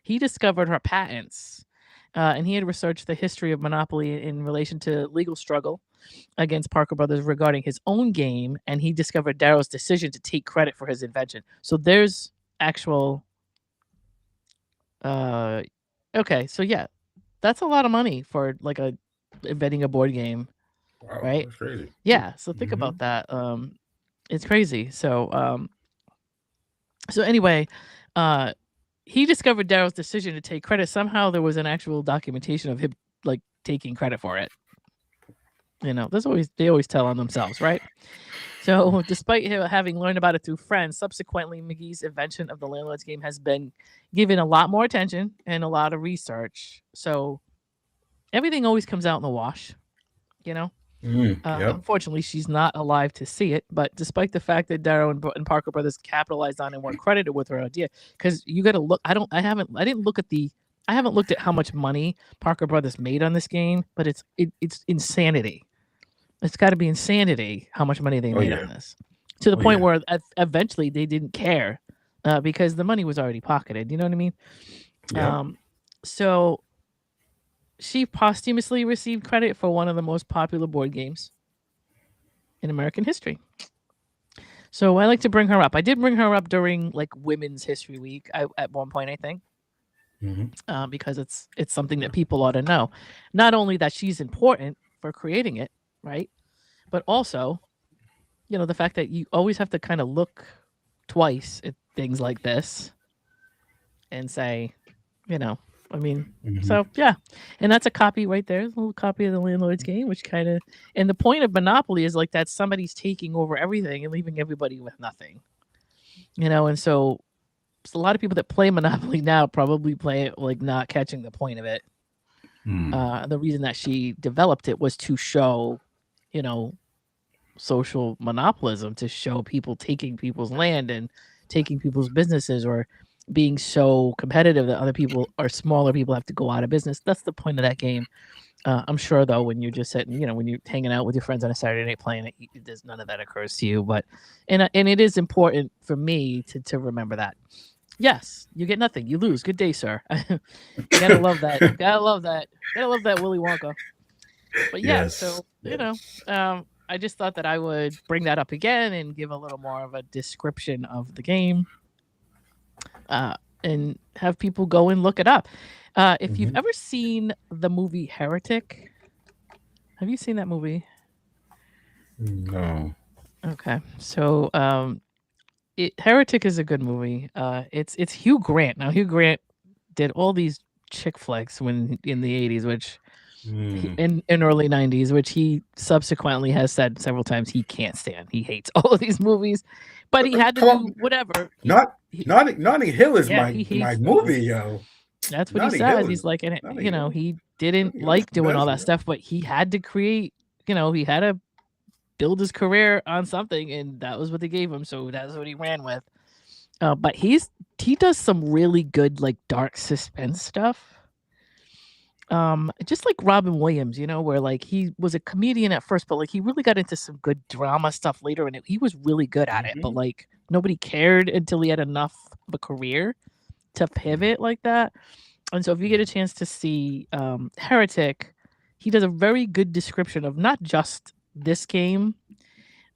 he discovered her patents. And he had researched the history of Monopoly in relation to legal struggle against Parker Brothers regarding his own game, and he discovered Darrow's decision to take credit for his invention. So there's actual. Okay, so yeah, that's a lot of money for like inventing a board game, Wow, right? that's crazy. Yeah, so think Mm-hmm. about that. It's crazy. So anyway, uh, he discovered Darrow's decision to take credit. Somehow there was an actual documentation of him like taking credit for it. They always tell on themselves, right? So despite him having learned about it through friends, subsequently McGee's invention of the landlord's game has been given a lot more attention and a lot of research. So everything always comes out in the wash, you know. Yep. Unfortunately, she's not alive to see it. But despite the fact that Darrow and Parker Brothers capitalized on and weren't credited with her idea, because you got to look. I haven't looked at how much money Parker Brothers made on this game, but it's insanity. It's got to be insanity how much money they Oh made yeah. on this, to the Oh point yeah. where eventually they didn't care because the money was already pocketed. You know what I mean? Yep. So she posthumously received credit for one of the most popular board games in American history. So I like to bring her up. I did bring her up during like Women's History Week at one point, I think, because it's something that people ought to know. Not only that she's important for creating it, right, but also, the fact that you always have to kind of look twice at things like this and say, you know, I mean, Mm-hmm. so yeah, and that's a copy right there, a little copy of the landlord's game, which kind of, and the point of Monopoly is like that somebody's taking over everything and leaving everybody with nothing, and so a lot of people that play Monopoly now probably play it like not catching the point of it. The reason that she developed it was to show, you know, social monopolism, to show people taking people's land and taking people's businesses, or being so competitive that other people or smaller people have to go out of business. That's the point of that game. I'm sure though, when you're just sitting, when you're hanging out with your friends on a Saturday night playing it, there's none of that occurs to you. But and it is important for me to remember that. Yes, you get nothing, you lose. Good day, sir. Gotta love that. Gotta love that. Gotta love that Willy Wonka. But yeah, Yes. so Yes. I just thought that I would bring that up again and give a little more of a description of the game, and have people go and look it up. If you've Mm-hmm. ever seen the movie Heretic, have you seen that movie? No. Okay, so Heretic is a good movie. It's Hugh Grant. Now Hugh Grant did all these chick flicks when in the 80s, which in early 90s, which he subsequently has said several times he can't stand. He hates all of these movies, but he had to Come do on. whatever. Notting Hill is Yeah, he my hates those. movie, yo. That's what he Notting says. Hill He's is like, and Notting Hill. he didn't Notting Hill is like the doing all best, that yo. stuff, but he had to create. He had to build his career on something, and that was what they gave him. So that's what he ran with. But he does some really good like dark suspense stuff. Just like Robin Williams, where like he was a comedian at first, but like he really got into some good drama stuff later, and he was really good at it. But Mm-hmm. like nobody cared until he had enough of a career to pivot like that. And so if you get a chance to see Heretic, he does a very good description of not just this game,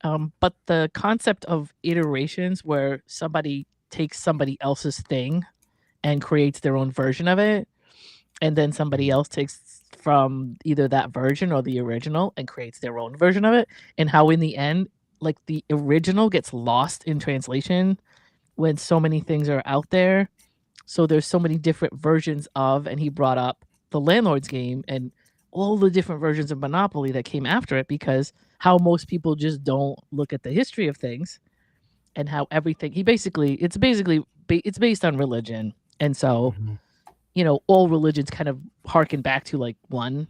but the concept of iterations where somebody takes somebody else's thing and creates their own version of it, and then somebody else takes from either that version or the original and creates their own version of it, and how in the end, like, the original gets lost in translation when so many things are out there. So there's so many different versions of, and he brought up the Landlord's Game and all the different versions of Monopoly that came after it, because how most people just don't look at the history of things, and how everything it's based on religion. And so, Mhm. all religions kind of harken back to like one,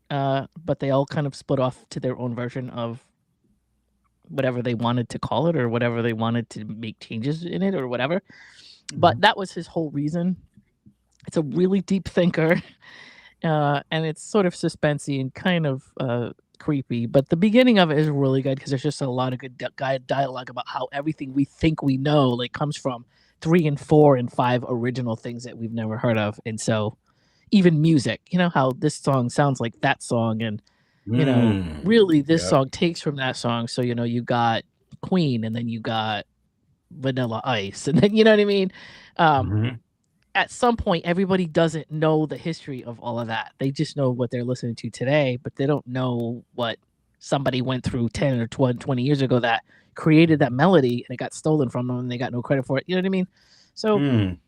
but they all kind of split off to their own version of whatever they wanted to call it, or whatever they wanted to make changes in it, or whatever. But Mhm. that was his whole reason. It's a really deep thinker, and it's sort of suspensey and kind of creepy. But the beginning of it is really good because there's just a lot of good dialogue about how everything we think we know like comes from 3 and 4 and 5 original things that we've never heard of. And so even music, how this song sounds like that song, and Mm. really this Yep. song takes from that song. So you got Queen, and then you got Vanilla Ice, and then you know what I mean. Um, Mhm. at some point, everybody doesn't know the history of all of that. They just know what they're listening to today, but they don't know what somebody went through 10 or 20 years ago that created that melody, and it got stolen from them and they got no credit for it. You know what I mean? So Mm.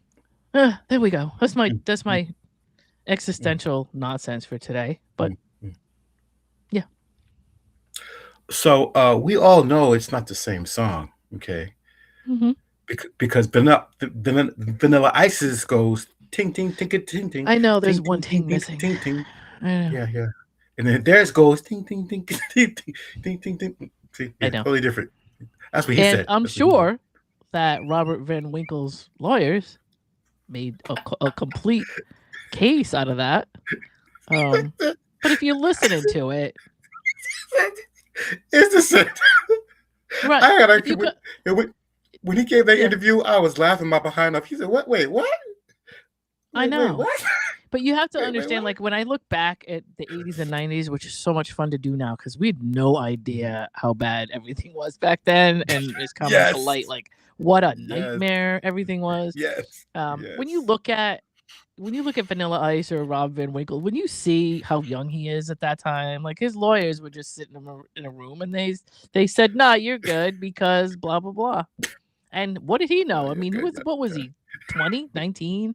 there we go. That's my Mm. that's Mm. my Mm. existential nonsense for today. But Mm. Mm. yeah. So we all know it's not the same song, okay? Hmm. Because Vanilla Ices goes ting ting ting ting ting I know there's ting one ting ting ting ting missing. ting ting. I know. Yeah, yeah. And then theirs goes ting ting ting ting ting ting ting ting. See, I yeah, know. totally different. That's what he And said. I'm That's what he said. sure that Robert Van Winkle's lawyers made a complete case out of that. But if you're listening to it, It's the same. right? I had If you could, when he gave that yeah, interview, I was laughing my behind off. He said, "What? Wait, what? I Wait, know. what? But you have to Wait, understand, what?" like when I look back at the 80s and 90s, which is so much fun to do now, because we had no Mhm. idea how bad everything was back then, and it's coming to Yes, light like what a yes, nightmare everything was. yes, When you yes. look at Vanilla Ice or Rob Van Winkle, when you see how young he is at that time, like his lawyers were just sitting in a room, and they said, "Nah, you're good because blah blah blah." And what did he No, know? I you're mean, good. what was he? 20, 19?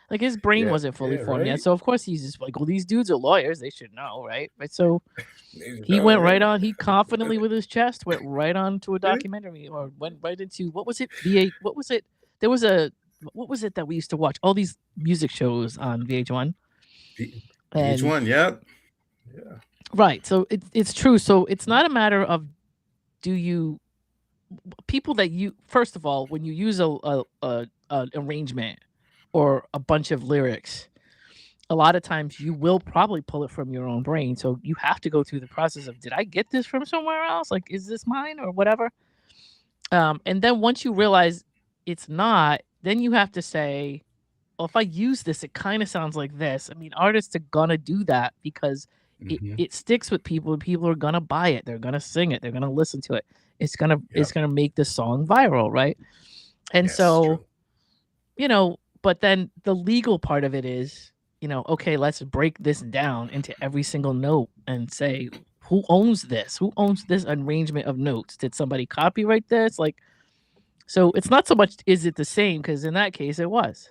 Like his brain Yeah, wasn't fully yeah, formed yet. right. So of course he's just like, well, these dudes are lawyers, they should know, right? But so You he know, went right? right on. He confidently with his chest went right on to a documentary, or went right into what was it? VH? What was it? There was a what was it that we used to watch? All these music shows on VH1. And VH1, yep. Yeah. right, so it's true. So it's not a matter of do you people that you first of all when you use a arrangement or a bunch of lyrics, a lot of times you will probably pull it from your own brain. So you have to go through the process of did I get this from somewhere else? Like, is this mine or whatever? And then once you realize it's not, then you have to say, well, if I use this, it kind of sounds like this. I mean, artists are gonna do that because Mhm. it sticks with people, and people are gonna buy it. They're gonna sing it. They're gonna listen to it. It's Yep. gonna make the song viral, right? And Yes, so true. but then the legal part of it is, okay, let's break this down into every single note and say, who owns this? Who owns this arrangement of notes? Did somebody copyright this? Like, so it's not so much is it the same, because in that case it was,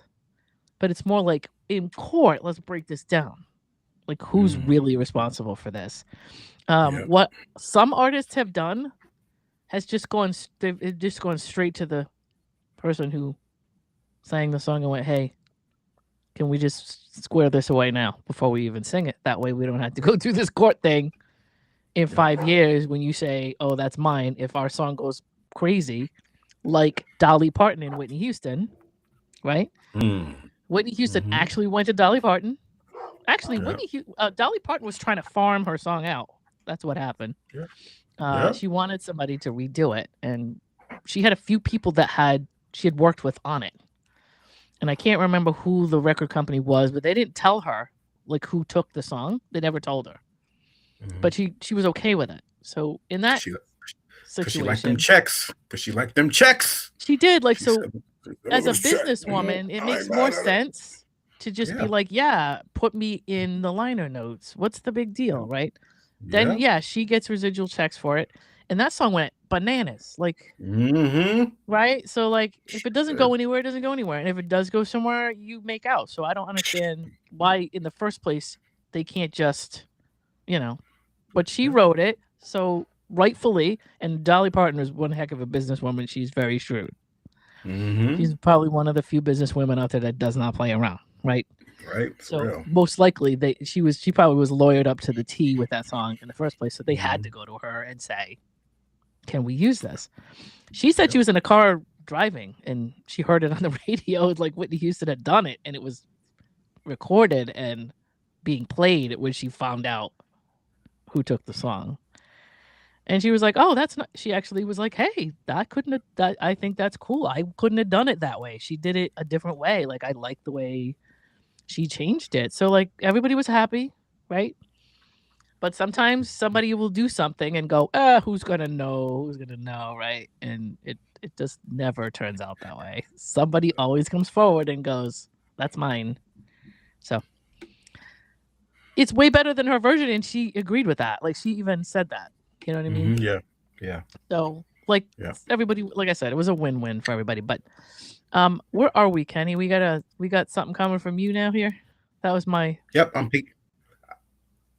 but it's more like in court, let's break this down. Like, who's Mm. really responsible for this? Yep. What some artists have done has just they've just gone straight to the person who sang the song and went, hey, can we just square this away now before we even sing it? That way we don't have to go through this court thing in Yep. 5 years when you say, oh, that's mine. If our song goes crazy, like Dolly Parton and Whitney Houston, right? Mm. Whitney Houston Mhm. actually went to Dolly Parton. Actually, Yep. Dolly Parton was trying to farm her song out. That's what happened. Yep. Yep. She wanted somebody to redo it, and she had a few people that she had worked with on it. And I can't remember who the record company was, but they didn't tell her like who took the song. They never told her, Mhm. but she was okay with it. So in that She, cause she liked them situation, checks. Cause she liked them checks. she did like She so. said, As a "Those checks. businesswoman, it I makes ain't more mad at her." sense to just be Yeah. like, "Yeah, put me in the liner notes. What's the big Yeah. deal?" Right? Then, Yeah. yeah, she gets residual checks for it, and that song went bananas, like, Mhm. right? So, like, if it doesn't Good. go anywhere, it doesn't go anywhere, and if it does go somewhere, you make out. So I don't understand why, in the first place, they can't just, you know, but she Yeah. wrote it, so rightfully, and Dolly Parton is one heck of a businesswoman. She's very shrewd. Mhm. She's probably one of the few businesswomen out there that does not play around, right? Right, for So real. most likely she probably was lawyered up to the T with that song in the first place. So they had Mhm. to go to her and say, "Can we use this?" She said she Yep. was in a car driving and she heard it on the radio, like Whitney Houston had done it, and it was recorded and being played when she found out who took the song. And she was like, "Oh, that's not." She actually was like, "Hey, that couldn't have. That I think that's cool. I couldn't have done it that way. She did it a different way. Like I like the way she changed it." So like everybody was happy, right? But sometimes somebody will do something and go, who's gonna know? Who's gonna know, right?" And it just never turns out that way. Somebody always comes forward and goes, "That's mine." So it's way better than her version, and she agreed with that. Like she even said that. You know what I mean? Mhm. Yeah. Yeah. So like Yeah. everybody, like I said, it was a win-win for everybody. But where are we, Kenny? We got something coming from you now here. That was my Yep,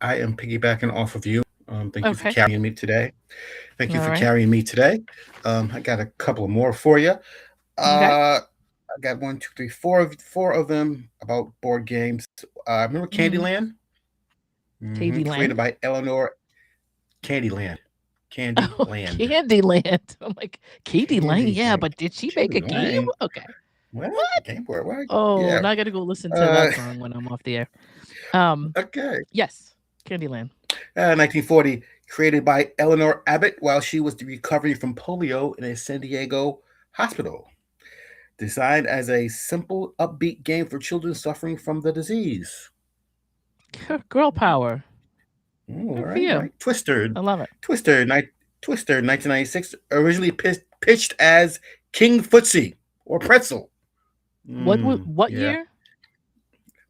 I am piggybacking off of you. Thank you for okay. carrying me today. Thank you All for right. carrying me today. I got a couple more for you. Okay. I got one, two, three, four of them about board games. Remember Mm-hmm. Candyland? Created Land. by Eleanor Candyland. Oh, Candyland. Candyland. I'm like, Katie Lang? Yeah, Candyland. but did she make a game? Candyland. Okay. What? What? Game Boy? What? Oh, Yeah. now I gotta go listen to Uh, that song when I'm off the air. Um, okay. yes, Candyland. 1940. Created by Eleanor Abbott while she was recovering from polio in a San Diego hospital. Designed as a simple, upbeat game for children suffering from the disease. Girl power. All Good for right, you. right. Twister, I love it. Twister, Twister, 1996, originally pitched as King Footsie or Pretzel. What Yeah, year?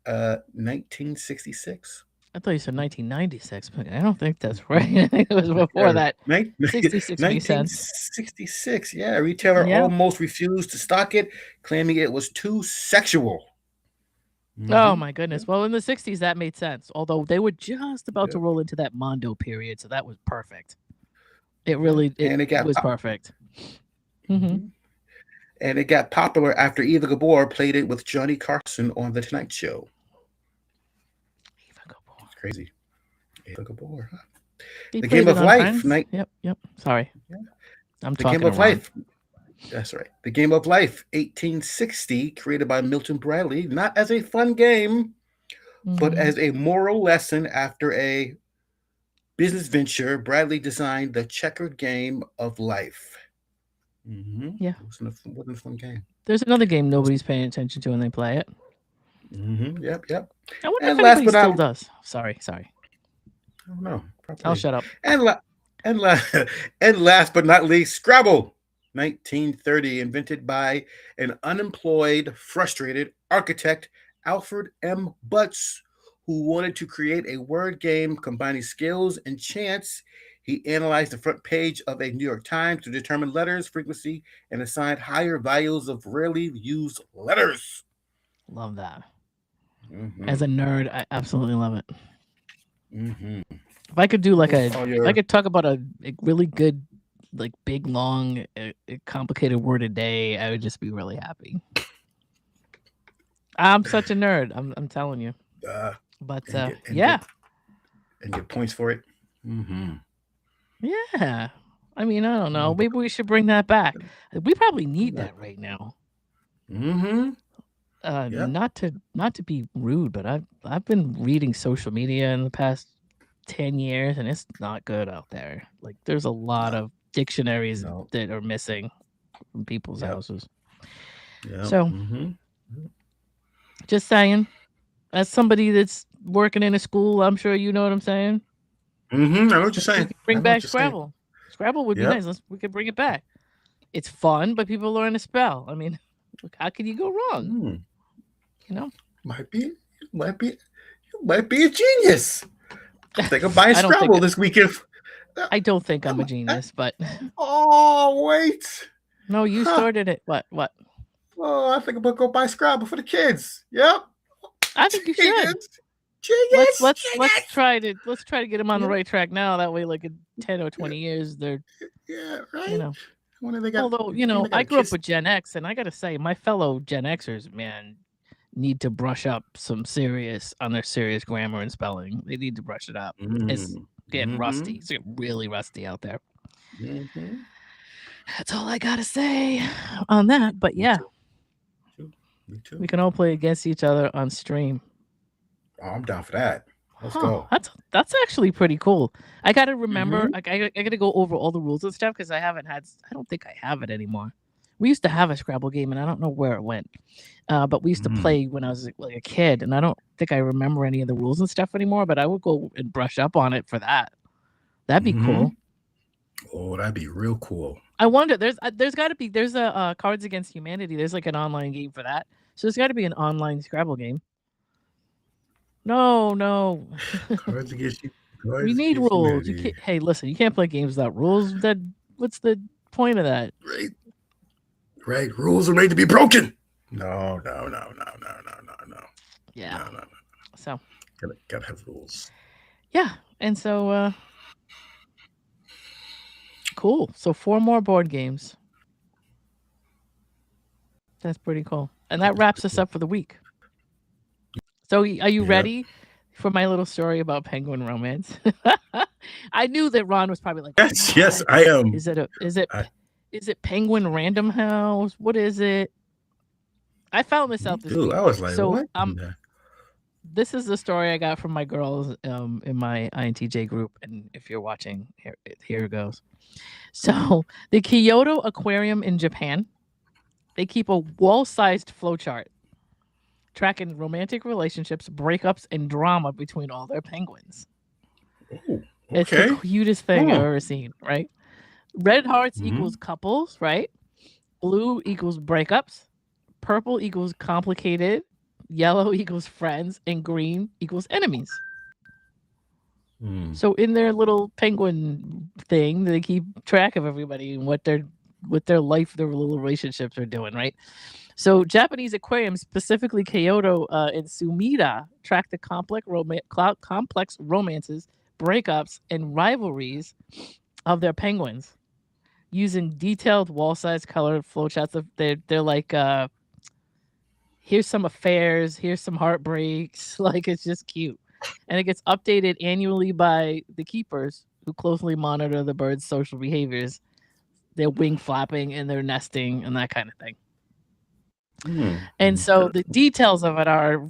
1966. I thought you said 1996, but I don't think that's right. I think it was before Yeah, that. 66 makes sense. 1966. Yeah, retailer Yeah. almost refused to stock it, claiming it was too sexual. Oh Mm-hmm. my Yep, goodness. Well, in the 60s, that made sense. Although they were just about to yep, roll into that Mondo period, so that was perfect. It yep. really it And it got was perfect. Hmm. mhm. And it got popular after Eva Gabor played it with Johnny Carson on The Tonight Show. Eva Gabor. It's crazy. Eva Gabor. Huh? He The Game played it of on Life. Friends. Yep. Sorry, Yeah. I'm The Game talking of around. Life. That's right. The Game of Life, 1860, created by Milton Bradley, not as a fun game, but Hmm. as a moral lesson after a business venture. Bradley designed the checkered game of life. Yeah. Wasn't a fun game. There's another game nobody's paying attention to when they play it. Yep, yep. I wonder if And last anybody but still not, does. Sorry. I don't know, I'll probably. shut up. And la- and la- and last but not least, Scrabble, 1930, invented by an unemployed, frustrated architect, Alfred M. Butts, who wanted to create a word game combining skills and chance. He analyzed the front page of a New York Times to determine letters frequency and assigned higher values of rarely used letters. Love that. Mm-hmm. As a nerd, I absolutely love it. Mm-hmm. If I could do like Those a, are if I your could talk about a really good, like big, long, complicated word a day, I would just be really happy. I'm such a nerd. I'm telling you. uh, But and get and yeah, get and get points for it. Mm-hmm. yeah. I mean, I don't know. Mm-hmm. Maybe we should bring that back. We probably need that right now. Mm-hmm. Yep. Not to be rude, but I've been reading social media in the past 10 years, and it's not good out there. Like there's a lot No. of dictionaries No. that are missing from people's Yep. houses. Yep. So Mm-hmm. just saying, as somebody that's working in a school, I'm sure you know what I'm saying. Mm-hmm. I know what you're Maybe we saying. could I bring know what back you're saying. Scrabble. Scrabble would be Yep. nice. We could bring it back. It's fun, but people learn to spell. I mean, look, how can you go wrong? Mm. You know? Might be, you might be a genius. I'm thinking of buying I don't think Scrabble this weekend. I don't think I'm a I, genius, but oh wait, no, you huh. started it. What? Oh, I think I'm gonna go buy Scrabble for the kids. Yep, I think you should. genius, genius, Let's genius. try to get them on the Yeah, right track now. That way, like in 10 or yeah, 20 years, they're yeah, you right. know. I wonder they got. Although You think they I got grew up kids? with Gen X, and I got to say, my fellow Gen Xers, man, need to brush up some serious on their serious grammar and spelling. They need to brush it up. It's Mm. getting rusty. Mm-hmm. It's getting really rusty out there. Mm-hmm. That's all I gotta say on that. But Me yeah, too. Too. Me we too. can all play against each other on stream. Oh, I'm down for that. Let's Huh, go. that's actually pretty cool. I gotta remember, Mm-hmm. like, I gotta go over all the rules and stuff because I don't think I have it anymore. We used to have a Scrabble game, and I don't know where it went. But we used to Mm. play when I was like a kid, and I don't think I remember any of the rules and stuff anymore. But I would go and brush up on it for that. That'd be Mm-hmm. cool. Oh, that'd be real cool. I wonder. There's got to be there's a Cards Against Humanity. There's like an online game for that. So there's got to be an online Scrabble game. No, no. Cards Against you. We Cards need Against rules. You Humanity. can't. Hey, listen. You can't play games without rules. What's the point of that? Right. Right. Rules are made to be broken. No, no, no, no, no, no, no, no. Yeah. No, no, no. So Gotta have rules. yeah, and so cool. So 4 more board games. That's pretty cool. And that wraps us up for the week. So are you Yeah. ready for my little story about penguin romance? I knew that Ron was probably like, Yes, yes, "What? I am. Is I, it Penguin Random House? What is it?" I found this me out this too. week. I was like, So what? this is the story I got from my girls in my INTJ group, and if you're watching, here it goes. So the Kyoto Aquarium in Japan, they keep a wall-sized flowchart tracking romantic relationships, breakups, and drama between all their penguins. Oh, It's the okay. cutest thing I've ever seen, right? Red hearts Mm-hmm. equals couples, right? Blue equals breakups. Purple equals complicated. Yellow equals friends. And green equals enemies. Mm. So in their little penguin thing, they keep track of everybody and what their life, their little relationships are doing, right? So Japanese aquariums, specifically Kyoto and Sumida, track the complex romances, breakups, and rivalries of their penguins using detailed wall-sized colored flowcharts. They're like, here's some affairs, here's some heartbreaks. Like, it's just cute. And it gets updated annually by the keepers who closely monitor the birds' social behaviors, their wing flapping and their nesting and that kind of thing. And so the details of it are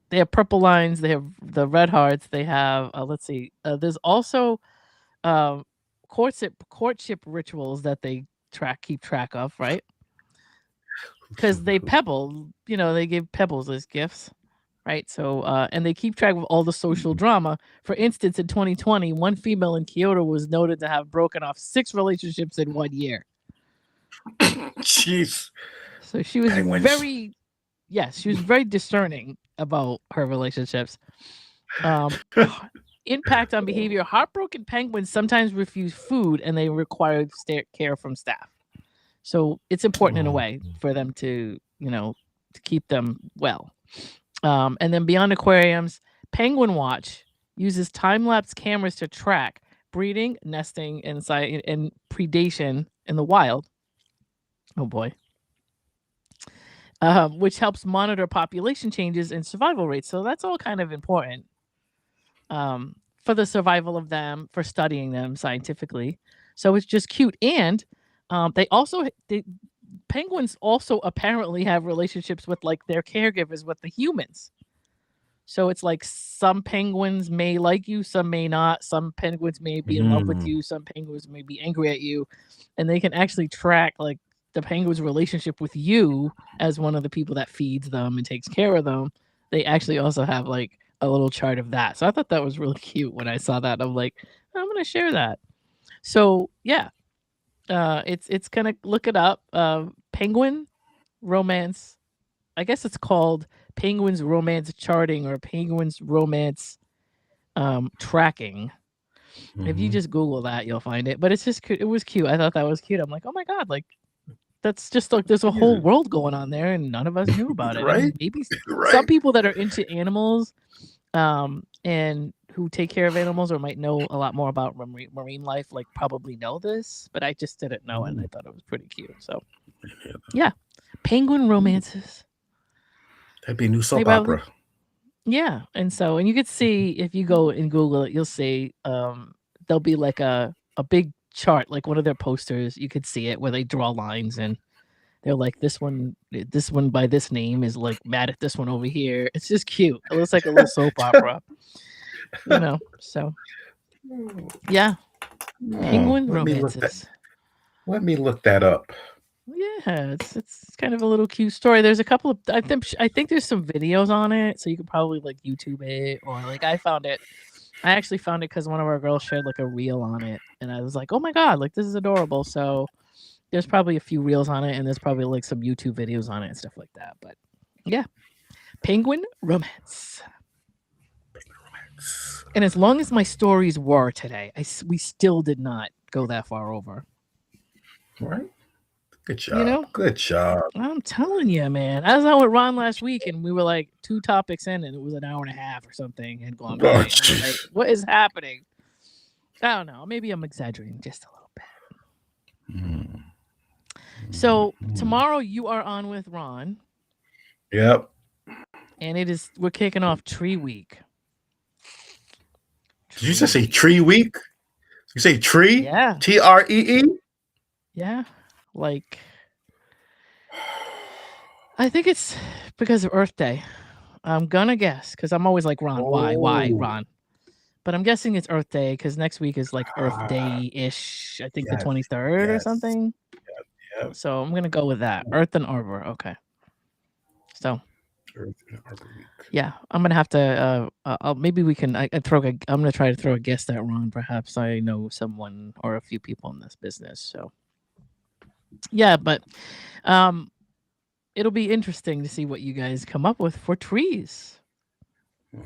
they have purple lines, they have the red hearts, they have let's see, there's also courtship rituals that they keep track of, right? Because they pebble, they give pebbles as gifts, right? So and they keep track of all the social drama. For instance, in 2020, one female in Kyoto was noted to have broken off 6 relationships in 1 year. Jeez. So she was Penguins. she was very discerning about her relationships. Impact on behavior. Heartbroken penguins sometimes refuse food and they require care from staff. So it's important in a way for them to, to keep them well. And then beyond aquariums, Penguin Watch uses time-lapse cameras to track breeding, nesting, and predation in the wild. Oh boy. Which helps monitor population changes and survival rates. So that's all kind of important for the survival of them, for studying them scientifically. So it's just cute. And penguins also apparently have relationships with like their caregivers, with the humans. So it's like some penguins may like you, some may not. Some penguins may be in love with you, some penguins may be angry at you, and they can actually track like the penguin's relationship with you as one of the people that feeds them and takes care of them. They actually also have like a little chart of that. So I thought that was really cute when I saw that. I'm like, I'm gonna share that. So yeah, it's gonna look it up. Penguin romance. I guess it's called penguins romance charting or penguins romance tracking. If you just Google that, you'll find it. But it's just it was cute. I thought that was cute. I'm like, oh my god, like that's just like there's a whole world going on there, and none of us knew about it. Right? And maybe Right. some people that are into animals, and who take care of animals or might know a lot more about marine life, like probably know this. But I just didn't know, and I thought it was pretty cute. So, yeah, penguin romances. That'd be a new soap opera. Yeah, and you could see if you go and Google it, you'll see there'll be like a big chart, like one of their posters. You could see it where they draw lines, and they're like, this one by this name is like mad at this one over here. It's just cute. It looks like a little soap opera, you know. So yeah, penguin romances. Let me look that up. Yeah, it's kind of a little cute story. There's a couple of I think there's some videos on it, so you could probably like YouTube it, or like I actually found it because one of our girls shared like a reel on it, and I was like, oh my god, like this is adorable. So there's probably a few reels on it, and there's probably like some YouTube videos on it and stuff like that. But yeah, penguin romance. And as long as my stories were today, we still did not go that far over. Right. Good job. You know? Good job. I'm telling you, man. I was out with Ron last week, and we were like 2 topics in, and it was an hour and a half or something had gone by. Like, what is happening? I don't know. Maybe I'm exaggerating just a little bit. So tomorrow you are on with Ron. Yep. And we're kicking off Tree Week. Did you just say Tree Week? You say tree? Yeah. TREE? Yeah. Like, I think it's because of Earth Day. I'm gonna guess, because I'm always like, Ron, why, Ron? But I'm guessing it's Earth Day because next week is like Earth Day-ish. I think the 23rd or something. Yep. So I'm gonna go with that. Earth and Arbor. Okay. So. Earth and Arbor Week. Yeah, I'm gonna have to. Maybe we can. I'm gonna try to throw a guest at Ron. Perhaps I know someone or a few people in this business. So. Yeah, but it'll be interesting to see what you guys come up with for trees.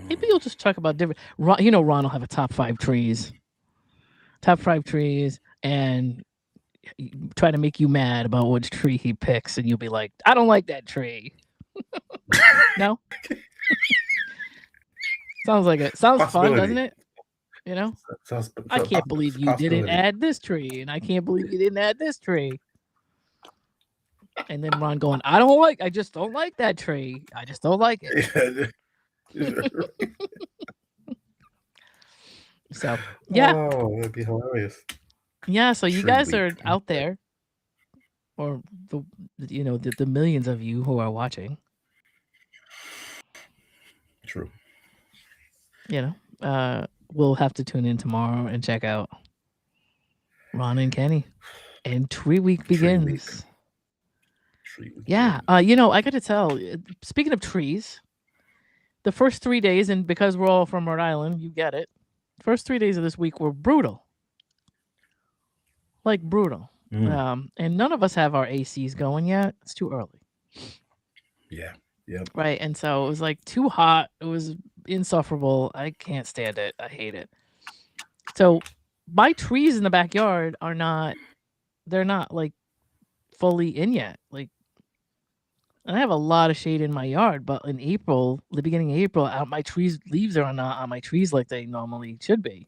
Maybe you'll just talk about different. Ron will have a top 5 trees. Top 5 trees, and try to make you mad about which tree he picks, and you'll be like, I don't like that tree. No? Sounds fun, doesn't it? You know? I can't believe you didn't add this tree, and I can't believe you didn't add this tree. And then Ron going, I just don't like that tree. I just don't like it. So, yeah. Oh, that'd be hilarious. Yeah, so you guys are out there, or the millions of you who are watching. True. We'll have to tune in tomorrow and check out Ron and Kenny. And Tree Week begins. Yeah, I got to tell. Speaking of trees, the first 3 days, and because we're all from Rhode Island, you get it. First 3 days of this week were brutal. Like brutal. And none of us have our ACs going yet. It's too early. Yeah. Yep. Right, and so it was like too hot. It was insufferable. I can't stand it. I hate it. So my trees in the backyard they're not like fully in yet. Like, and I have a lot of shade in my yard, but in April, the beginning of April, my leaves are not on my trees like they normally should be.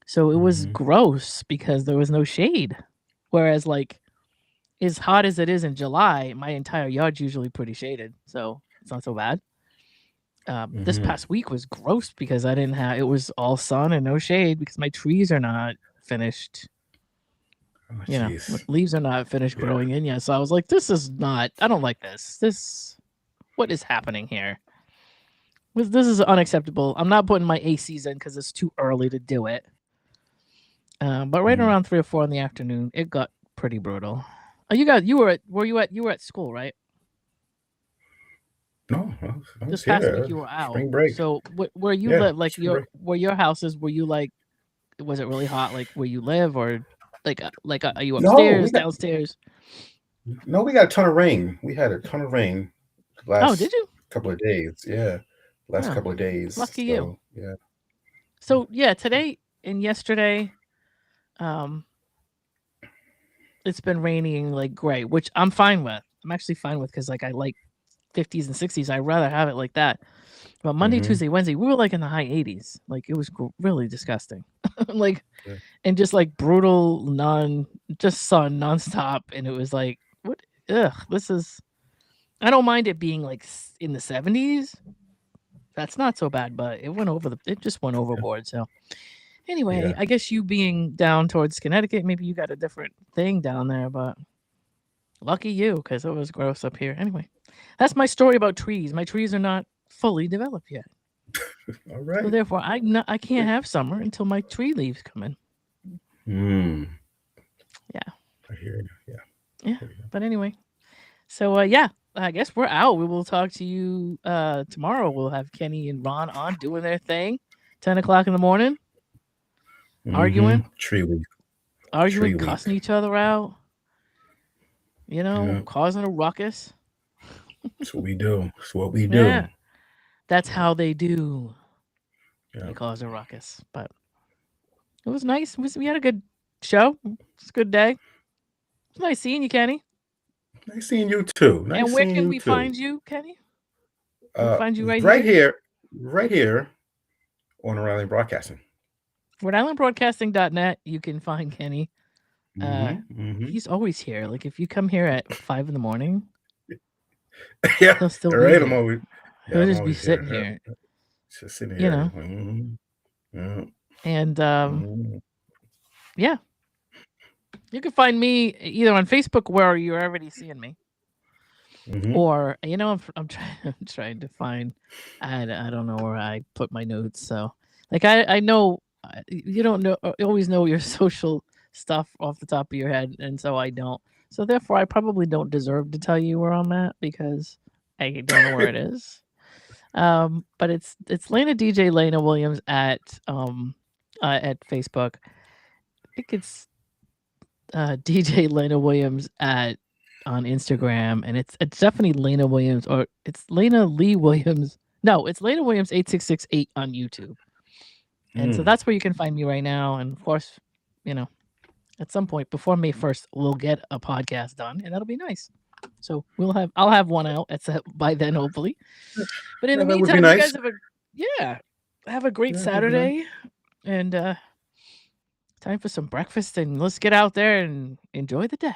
So it was gross because there was no shade. Whereas, like, as hot as it is in July, my entire yard's usually pretty shaded, so it's not so bad. This past week was gross because it was all sun and no shade because my trees are not finished. Leaves are not finished growing in yet. So I was like, I don't like this. What is happening here? This is unacceptable. I'm not putting my ACs in because it's too early to do it. But right around 3 or 4 in the afternoon, it got pretty brutal. You were at school, right? No, this past week you were out. Spring break. So where you live, like where your house is, were you like, was it really hot, like where you live, or like are you upstairs, downstairs? No, we got a ton of rain. We had a ton of rain. Did you? couple of days. Yeah, last Oh, couple of days. lucky you. So yeah. So yeah, today and yesterday, um, it's been raining like gray, which I'm fine with. I'm actually fine with because like I like 50s and 60s. I'd rather have it like that. But Monday, Hmm. Tuesday, Wednesday, we were like in the high 80s. Like it was really disgusting. Like Yeah. and just like brutal just sun nonstop. And it was like, what? Ugh, this is. I don't mind it being like in the 70s. That's not so bad, but it just went overboard. So anyway, Yeah. I guess you being down towards Connecticut, maybe you got a different thing down there, but lucky you, because it was gross up here. Anyway, that's my story about trees. My trees are not fully developed yet. All So right. therefore, I can't have summer until my tree leaves come in. Hmm. Yeah. I hear you. Yeah. Yeah. There you go. But anyway, so yeah, I guess we're out. We will talk to you tomorrow. We'll have Kenny and Ron on doing their thing, 10 o'clock in the morning, arguing, Tree week. Tree week. cussing each other out, Yeah. causing a ruckus. That's what we do. That's what we do. Yeah, that's Yeah. how they do. Yeah. They cause a ruckus. But it was nice. We had a good show. It's a good day. It's nice seeing you, Kenny. Nice seeing you too. And Nice where seeing can you we too. find you, Kenny? We Uh, find you right right here. here, right here on Rhode Island Broadcasting. Rhode you can find Kenny. Mm-hmm. He's always here. Like if you come here at 5 in the morning, Yeah. he'll still All be right. I'm here. always. Yeah. He'll I'm just be always here. sitting here, Just sitting you here. know. Yeah. And Mhm. yeah, you can find me either on Facebook where you're already seeing me, Mhm. or I'm trying I'm trying to find. I don't know where I put my notes. So like I know you don't know always know your social stuff off the top of your head, and so I don't. So therefore, I probably don't deserve to tell you where I'm at because I don't know where it is. But it's Lena DJ Lena Williams at Facebook. I think it's DJ Lena Williams at on Instagram, and it's definitely Lena Williams, or it's Lena Lee Williams. No, it's Lena Williams 8668 on YouTube, and so Mm. that's where you can find me right now. And of course, at some point before May 1st, we'll get a podcast done, and that'll be nice. So I'll have one out by then, hopefully. But in Yeah, the that would be meantime, you nice. guys have a great Yeah, that would be nice. Saturday, and time for some breakfast, and let's get out there and enjoy the day.